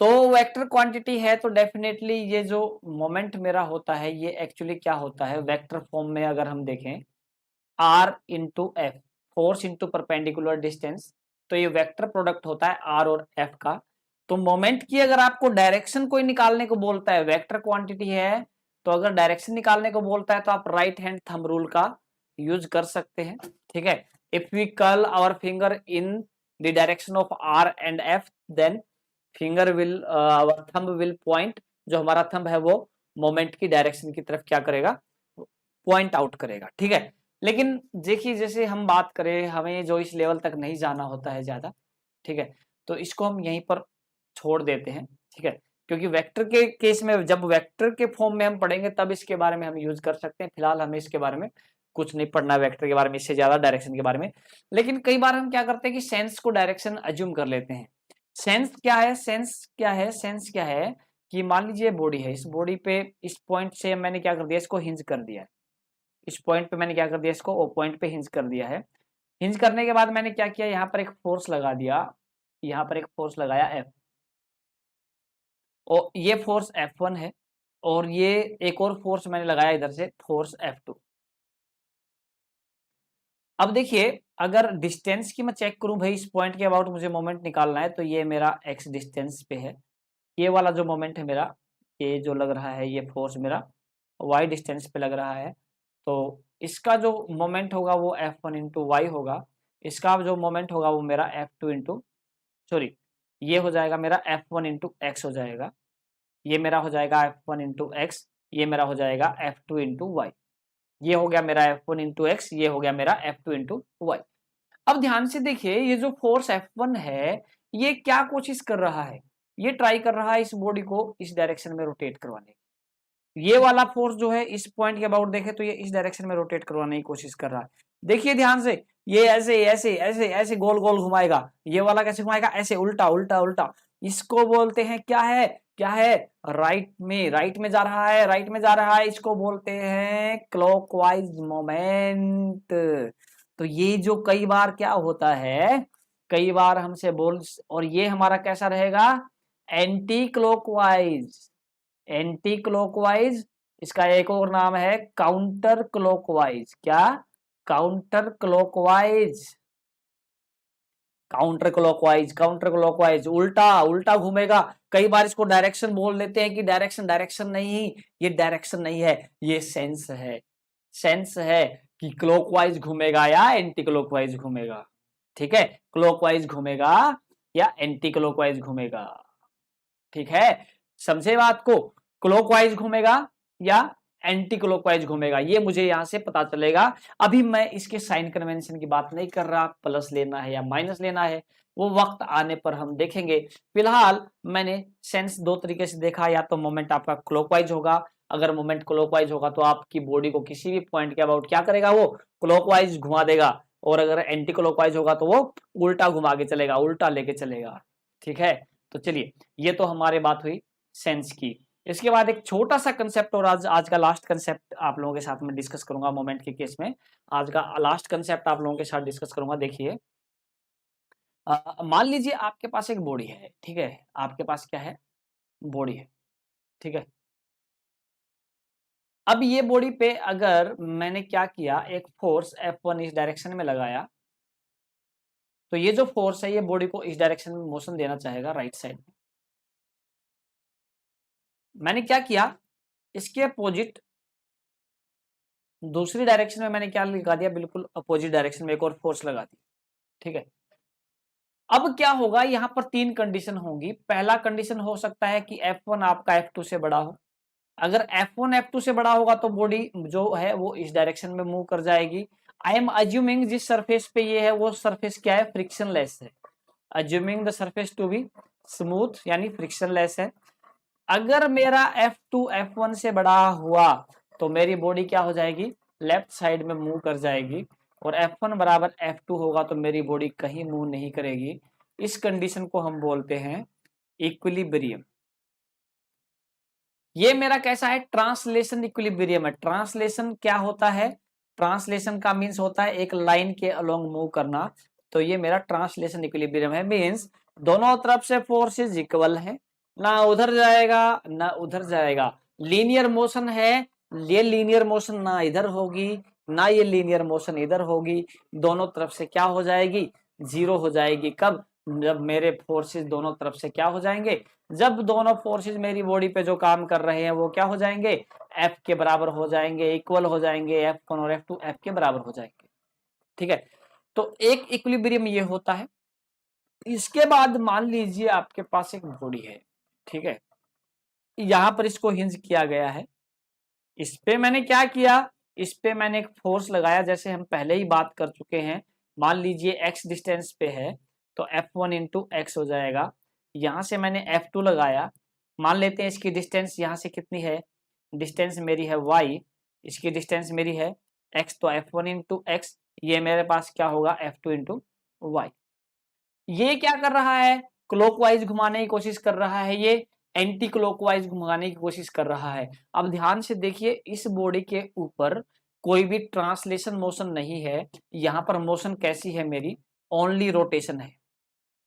तो वेक्टर क्वांटिटी है तो डेफिनेटली ये जो मोमेंट मेरा होता है ये एक्चुअली क्या होता है वेक्टर फॉर्म में, अगर हम देखें r into F, force into perpendicular distance, तो ये वेक्टर प्रोडक्ट होता है r और f का। तो मोमेंट की अगर आपको डायरेक्शन कोई निकालने को बोलता है, वेक्टर क्वांटिटी है तो अगर डायरेक्शन निकालने को बोलता है तो आप राइट हैंड थंब रूल का यूज कर सकते हैं। ठीक है, if we curl our finger in the direction of r and f, then finger will our thumb will point, जो हमारा थंब है वो मोमेंट की डायरेक्शन की तरफ क्या करेगा? पॉइंट आउट करेगा। ठीक है, लेकिन देखिए जैसे हम बात करें, हमें जो इस लेवल तक नहीं जाना होता है ज्यादा, ठीक है, तो इसको हम यहीं पर छोड़ देते हैं। ठीक है, क्योंकि वेक्टर के केस में जब वेक्टर के फॉर्म में हम पढ़ेंगे तब इसके बारे में हम यूज कर सकते हैं, फिलहाल हमें इसके बारे में कुछ नहीं पढ़ना वेक्टर के बारे में इससे ज्यादा, डायरेक्शन के बारे में। लेकिन कई बार हम क्या करते हैं कि सेंस को डायरेक्शन अज्यूम कर लेते हैं। सेंस क्या है, सेंस क्या है, सेंस क्या है कि मान लीजिए बॉडी है, इस बॉडी पे इस पॉइंट से मैंने क्या कर दिया, इसको हिंज कर दिया है। इस पॉइंट पे मैंने क्या कर दिया, इसको वो पॉइंट पे हिंज कर दिया है। हिंज करने के बाद मैंने क्या किया, यहाँ पर एक फोर्स लगा दिया, यहाँ पर एक फोर्स लगाया F, और ये फोर्स F1 है, और ये एक और फोर्स मैंने लगाया इधर से, फोर्स F2। अब देखिए अगर डिस्टेंस की मैं चेक करूं भाई, इस पॉइंट के अबाउट मुझे मोमेंट निकालना है, तो ये मेरा x डिस्टेंस पे है, ये वाला जो मोमेंट है मेरा, ये जो लग रहा है ये फोर्स मेरा y डिस्टेंस पे लग रहा है, तो इसका जो मोमेंट होगा वो F1 इंटू वाई होगा, इसका जो मोमेंट होगा वो मेरा F2 इंटू, सॉरी ये हो जाएगा मेरा F1 इंटू एक्स हो जाएगा, ये मेरा हो जाएगा F1 इंटू एक्स, ये मेरा हो जाएगा F2 इंटू वाई, ये हो गया मेरा F1 इंटू एक्स, ये हो गया मेरा F2 इंटू वाई। अब ध्यान से देखिए ये जो फोर्स F1 है ये क्या कोशिश कर रहा है, ये ट्राई कर रहा है इस बॉडी को इस डायरेक्शन में रोटेट करवाने की। ये वाला फोर्स जो है इस पॉइंट के अबाउट देखे तो ये इस डायरेक्शन में रोटेट करवाने की कोशिश कर रहा है। देखिए ध्यान से, ये ऐसे ऐसे ऐसे ऐसे गोल गोल घुमाएगा, ये वाला कैसे घुमाएगा, ऐसे उल्टा उल्टा उल्टा। इसको बोलते हैं क्या है, क्या है, राइट में, राइट में जा रहा है, राइट में जा रहा है, इसको बोलते हैं क्लॉकवाइज मोमेंट। तो ये जो कई बार क्या होता है, कई बार हमसे बोल, और ये हमारा कैसा रहेगा, एंटी क्लॉकवाइज, एंटी क्लॉकवाइज। इसका एक और नाम है काउंटर क्लॉकवाइज, क्या, counter clockwise, counter clockwise, counter clockwise, उल्टा उल्टा घूमेगा। कई बार इसको डायरेक्शन बोल देते हैं कि डायरेक्शन, डायरेक्शन नहीं, ये डायरेक्शन नहीं है, ये सेंस है, सेंस है कि क्लॉकवाइज घूमेगा या एंटी क्लॉकवाइज घूमेगा। ठीक है, क्लॉकवाइज घूमेगा या एंटी क्लॉकवाइज घूमेगा, ठीक है, समझे बात को, क्लॉकवाइज घूमेगा या एंटी क्लॉकवाइज घूमेगा, ये मुझे यहां से पता चलेगा। अभी मैं इसके साइन कन्वेंशन की बात नहीं कर रहा, प्लस लेना है या माइनस लेना है वो वक्त आने पर हम देखेंगे। फिलहाल मैंने सेंस दो तरीके से देखा, या तो मोमेंट आपका क्लॉकवाइज होगा, अगर मोमेंट क्लॉकवाइज होगा तो आपकी बॉडी को किसी भी पॉइंट के अबाउट क्या करेगा, वो क्लॉकवाइज घुमा देगा, और अगर एंटी क्लॉकवाइज होगा तो वो उल्टा घुमा के चलेगा, उल्टा लेके चलेगा। ठीक है, तो चलिए ये तो हमारी बात हुई सेंस की। इसके बाद एक छोटा सा कंसेप्ट, और आज का लास्ट कंसेप्ट आप लोगों के साथ में डिस्कस करूंगा मोमेंट के केस में। आज का लास्ट कंसेप्ट आप लोगों के साथ डिस्कस करूंगा। देखिए मान लीजिए आपके पास एक बॉडी है, ठीक है, आपके पास क्या है, बॉडी है, ठीक है। अब ये बॉडी पे अगर मैंने क्या किया, एक फोर्स F1 इस डायरेक्शन में लगाया, तो ये जो फोर्स है ये बॉडी को इस डायरेक्शन में मोशन देना चाहेगा, राइट साइड में। मैंने क्या किया, इसके अपोजिट दूसरी डायरेक्शन में मैंने क्या लगा दिया, बिल्कुल अपोजिट डायरेक्शन में एक और फोर्स लगा दी, ठीक है। अब क्या होगा, यहां पर तीन कंडीशन होंगी। पहला कंडीशन हो सकता है कि F1 आपका F2 से बड़ा हो। अगर F1 F2 से बड़ा होगा तो बॉडी जो है वो इस डायरेक्शन में मूव कर जाएगी। आई एम अज्यूमिंग जिस सरफेस पे ये है वो सरफेस क्या है, फ्रिक्शनलेस है। Assuming the surface to be smooth यानी फ्रिक्शनलेस है। अगर मेरा F2 F1 से बड़ा हुआ तो मेरी बॉडी क्या हो जाएगी, लेफ्ट साइड में मूव कर जाएगी, और F1 बराबर F2 होगा तो मेरी बॉडी कहीं मूव नहीं करेगी। इस कंडीशन को हम बोलते हैं इक्विलिब्रियम। ये मेरा कैसा है, ट्रांसलेशन इक्विलिब्रियम है। ट्रांसलेशन क्या होता है, ट्रांसलेशन का मीन्स होता है एक लाइन के अलोंग मूव करना, तो ये मेरा ट्रांसलेशन इक्विलिब्रियम है। मीन्स दोनों तरफ से फोर्सेस इक्वल है, ना उधर जाएगा ना उधर जाएगा। लीनियर मोशन है, ये लीनियर मोशन ना इधर होगी ना ये लीनियर मोशन इधर होगी, दोनों तरफ से क्या हो जाएगी, जीरो हो जाएगी। कब, जब मेरे फोर्सेस दोनों तरफ से क्या हो जाएंगे, जब दोनों फोर्सेस मेरी बॉडी पे जो काम कर रहे हैं वो क्या हो जाएंगे, F के बराबर हो जाएंगे, इक्वल हो जाएंगे। F1 और F2 F के बराबर हो जाएंगे, ठीक है। तो एक इक्विलिब्रियम ये होता है। इसके बाद मान लीजिए आपके पास एक बॉडी है, ठीक है, यहां पर इसको हिंज किया गया है। इस पे मैंने क्या किया, इस पे मैंने एक फोर्स लगाया, जैसे हम पहले ही बात कर चुके हैं। मान लीजिए x डिस्टेंस पे है तो F1 इंटू एक्स हो जाएगा। यहां से मैंने F2 लगाया, मान लेते हैं इसकी डिस्टेंस यहां से कितनी है, डिस्टेंस मेरी है y, इसकी डिस्टेंस मेरी है x तो F1 इंटू एक्स, ये मेरे पास क्या होगा F2 इंटू वाई। ये क्या कर रहा है, क्लॉकवाइज घुमाने की कोशिश कर रहा है, ये एंटी क्लॉकवाइज घुमाने की कोशिश कर रहा है। अब ध्यान से देखिए, इस बॉडी के ऊपर कोई भी ट्रांसलेशन मोशन नहीं है, यहां पर मोशन कैसी है मेरी, ओनली रोटेशन है,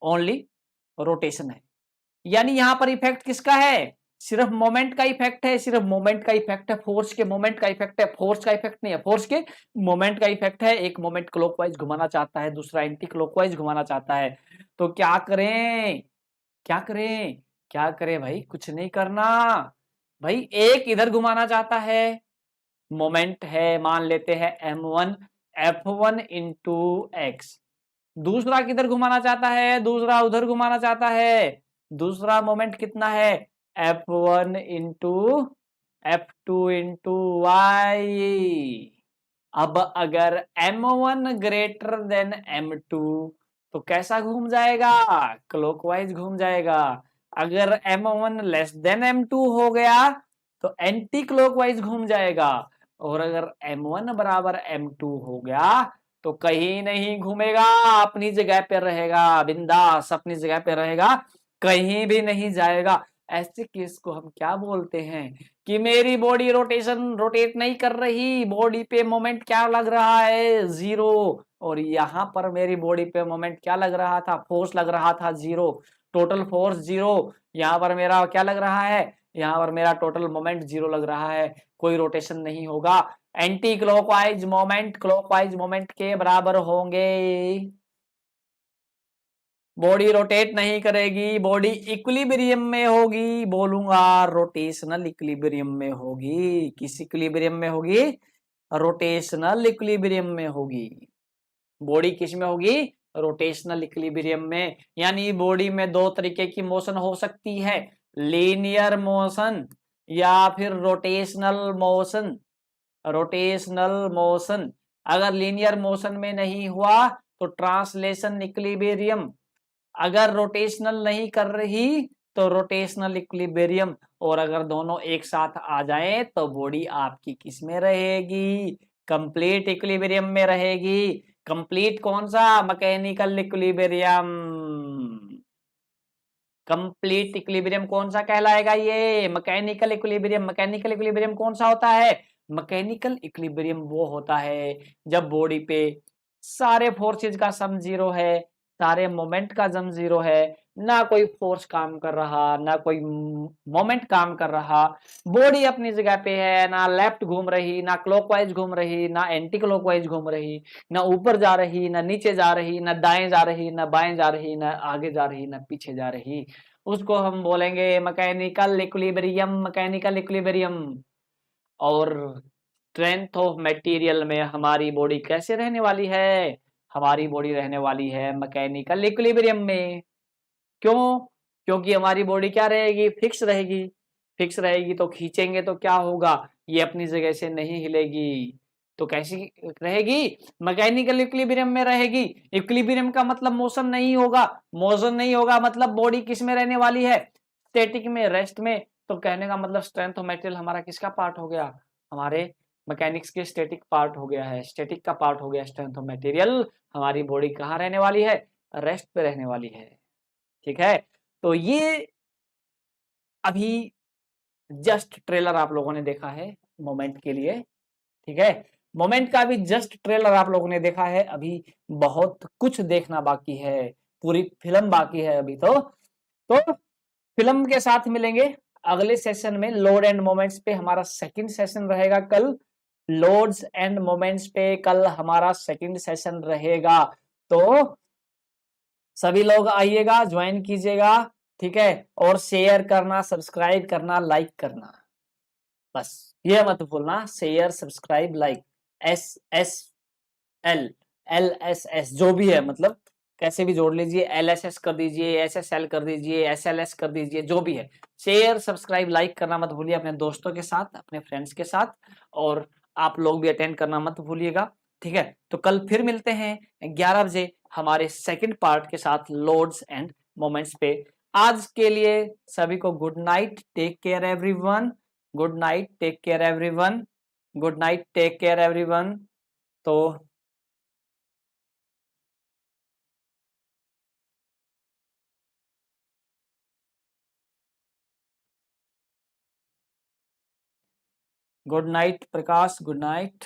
ओनली रोटेशन है। यानी यहां पर इफेक्ट किसका है, सिर्फ मोमेंट का इफेक्ट है, सिर्फ मोमेंट का इफेक्ट है, फोर्स के मोमेंट का इफेक्ट है, फोर्स का इफेक्ट नहीं है, फोर्स के मोमेंट का इफेक्ट है। एक मोमेंट क्लॉकवाइज घुमाना चाहता है, दूसरा एंटी क्लॉकवाइज घुमाना चाहता है। तो क्या करें, क्या करें, क्या करें भाई, कुछ नहीं करना भाई। एक इधर घुमाना चाहता है, मोमेंट है, मान लेते हैं m1 F1 इंटू एक्स। दूसरा किधर घुमाना चाहता है, दूसरा उधर घुमाना चाहता है, दूसरा मोमेंट कितना है F1 into F2 into Y. अब अगर m1 ग्रेटर देन m2 तो कैसा घूम जाएगा, क्लॉकवाइज घूम जाएगा। अगर m1 लेस देन m2 हो गया तो एंटी क्लॉकवाइज घूम जाएगा। और अगर m1 बराबर m2 हो गया तो कहीं नहीं घूमेगा, अपनी जगह पे रहेगा, बिंदास अपनी जगह पे रहेगा, कहीं भी नहीं जाएगा। ऐसे केस को हम क्या बोलते हैं कि मेरी बॉडी रोटेट नहीं कर रही, बॉडी पे मोमेंट क्या लग रहा है, जीरो। और यहां पर मेरी बॉडी पे मोमेंट क्या लग रहा था, फोर्स लग रहा था जीरो, टोटल फोर्स जीरो। यहां पर मेरा क्या लग रहा है, यहां पर मेरा टोटल मोमेंट जीरो लग रहा है, कोई रोटेशन नहीं होगा। Anti clockwise moment clockwise moment के बराबर होंगे। बॉडी रोटेट नहीं करेगी, बॉडी इक्विलिब्रियम में होगी, बोलूंगा रोटेशनल इक्विलिब्रियम में होगी। किस इक्विलिब्रियम में होगी, रोटेशनल इक्विलिब्रियम में होगी। बॉडी किस में होगी, रोटेशनल इक्विलिब्रियम में। यानी बॉडी में दो तरीके की मोशन हो सकती है, लीनियर मोशन या फिर रोटेशनल मोशन। रोटेशनल मोशन अगर लीनियर मोशन में नहीं हुआ तो ट्रांसलेशन इक्विलिब्रियम, अगर रोटेशनल नहीं कर रही तो रोटेशनल इक्विलिब्रियम। और अगर दोनों एक साथ आ जाएं तो बॉडी आपकी किस में रहेगी, कंप्लीट इक्विलिब्रियम में रहेगी। कंप्लीट कौन सा, मैकेनिकल इक्विलिब्रियम। कंप्लीट इक्विलिब्रियम कौन सा कहलाएगा, ये मैकेनिकल इक्विलिब्रियम। मैकेनिकल इक्विलिब्रियम कौन सा होता है, मैकेनिकल इक्विलिब्रियम वो होता है जब बॉडी पे सारे फोर्सेज का सम जीरो है, सारे मोमेंट का सम जीरो है, ना कोई फोर्स काम कर रहा, ना कोई मोमेंट काम कर रहा, बॉडी अपनी जगह पे है, ना लेफ्ट घूम रही, ना क्लॉकवाइज घूम रही, ना एंटी क्लॉकवाइज घूम रही, ना ऊपर जा रही, ना नीचे जा रही, ना दाएं जा रही, ना बाएं जा रही, ना आगे जा रही, ना पीछे जा रही, उसको हम बोलेंगे मैकेनिकल इक्विलिब्रियम। Mechanical equilibrium. और स्ट्रेंथ ऑफ मटेरियल में हमारी बॉडी कैसे रहने वाली है, हमारी बॉडी रहने वाली है मैकेनिकल इक्विलिब्रियम में। क्यों, क्योंकि हमारी बॉडी क्या रहेगी, फिक्स रहेगी। फिक्स रहेगी तो खींचेंगे तो क्या होगा, ये अपनी जगह से नहीं हिलेगी, तो कैसी रहेगी, मैकेनिकल इक्विलिब्रियम में रहेगी। इक्विलिब्रियम का मतलब मोशन नहीं होगा, मोशन नहीं होगा मतलब बॉडी किस में रहने वाली है, स्टैटिक में, रेस्ट में। तो कहने का मतलब स्ट्रेंथ ऑफ मटेरियल हमारा किसका पार्ट हो गया, हमारे मैकेनिक्स के स्टैटिक पार्ट हो गया है, स्टैटिक का पार्ट हो गया स्ट्रेंथ ऑफ मटेरियल। हमारी बॉडी कहाँ रहने वाली है, रेस्ट पे रहने वाली है। ठीक है, तो ये अभी जस्ट ट्रेलर आप लोगों ने देखा है मोमेंट के लिए। ठीक है, मोमेंट का भी जस्ट ट्रेलर आप लोगों ने देखा है, अभी बहुत कुछ देखना बाकी है, पूरी फिल्म बाकी है अभी। तो फिल्म के साथ मिलेंगे अगले सेशन में। लोड एंड मोमेंट्स पे हमारा सेकंड सेशन रहेगा कल, लोड्स एंड मोमेंट्स पे कल हमारा सेकंड सेशन रहेगा। तो सभी लोग आइएगा, ज्वाइन कीजिएगा। ठीक है, और शेयर करना, सब्सक्राइब करना, लाइक करना, बस ये मत भूलना, share subscribe like, SSL LSS जो भी है, मतलब कैसे भी जोड़ लीजिए, LSS कर दीजिए, SSL कर दीजिए, SLS कर दीजिए, जो भी है, शेयर सब्सक्राइब लाइक करना मत भूलिए अपने दोस्तों के साथ, अपने फ्रेंड्स के साथ, और आप लोग भी अटेंड करना मत भूलिएगा। ठीक है, तो कल फिर मिलते हैं 11 बजे हमारे सेकंड पार्ट के साथ, लोड्स एंड मोमेंट्स पे। आज के लिए सभी को good night, take care everyone. Good night, take care everyone. Good night, take care everyone. तो good night Prakash, good night.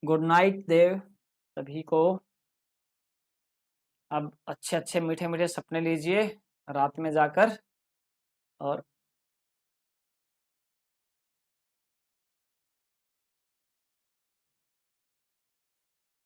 Good night Dev सभी को। अब अच्छे अच्छे मीठे मीठे सपने लीजिए रात में जाकर, और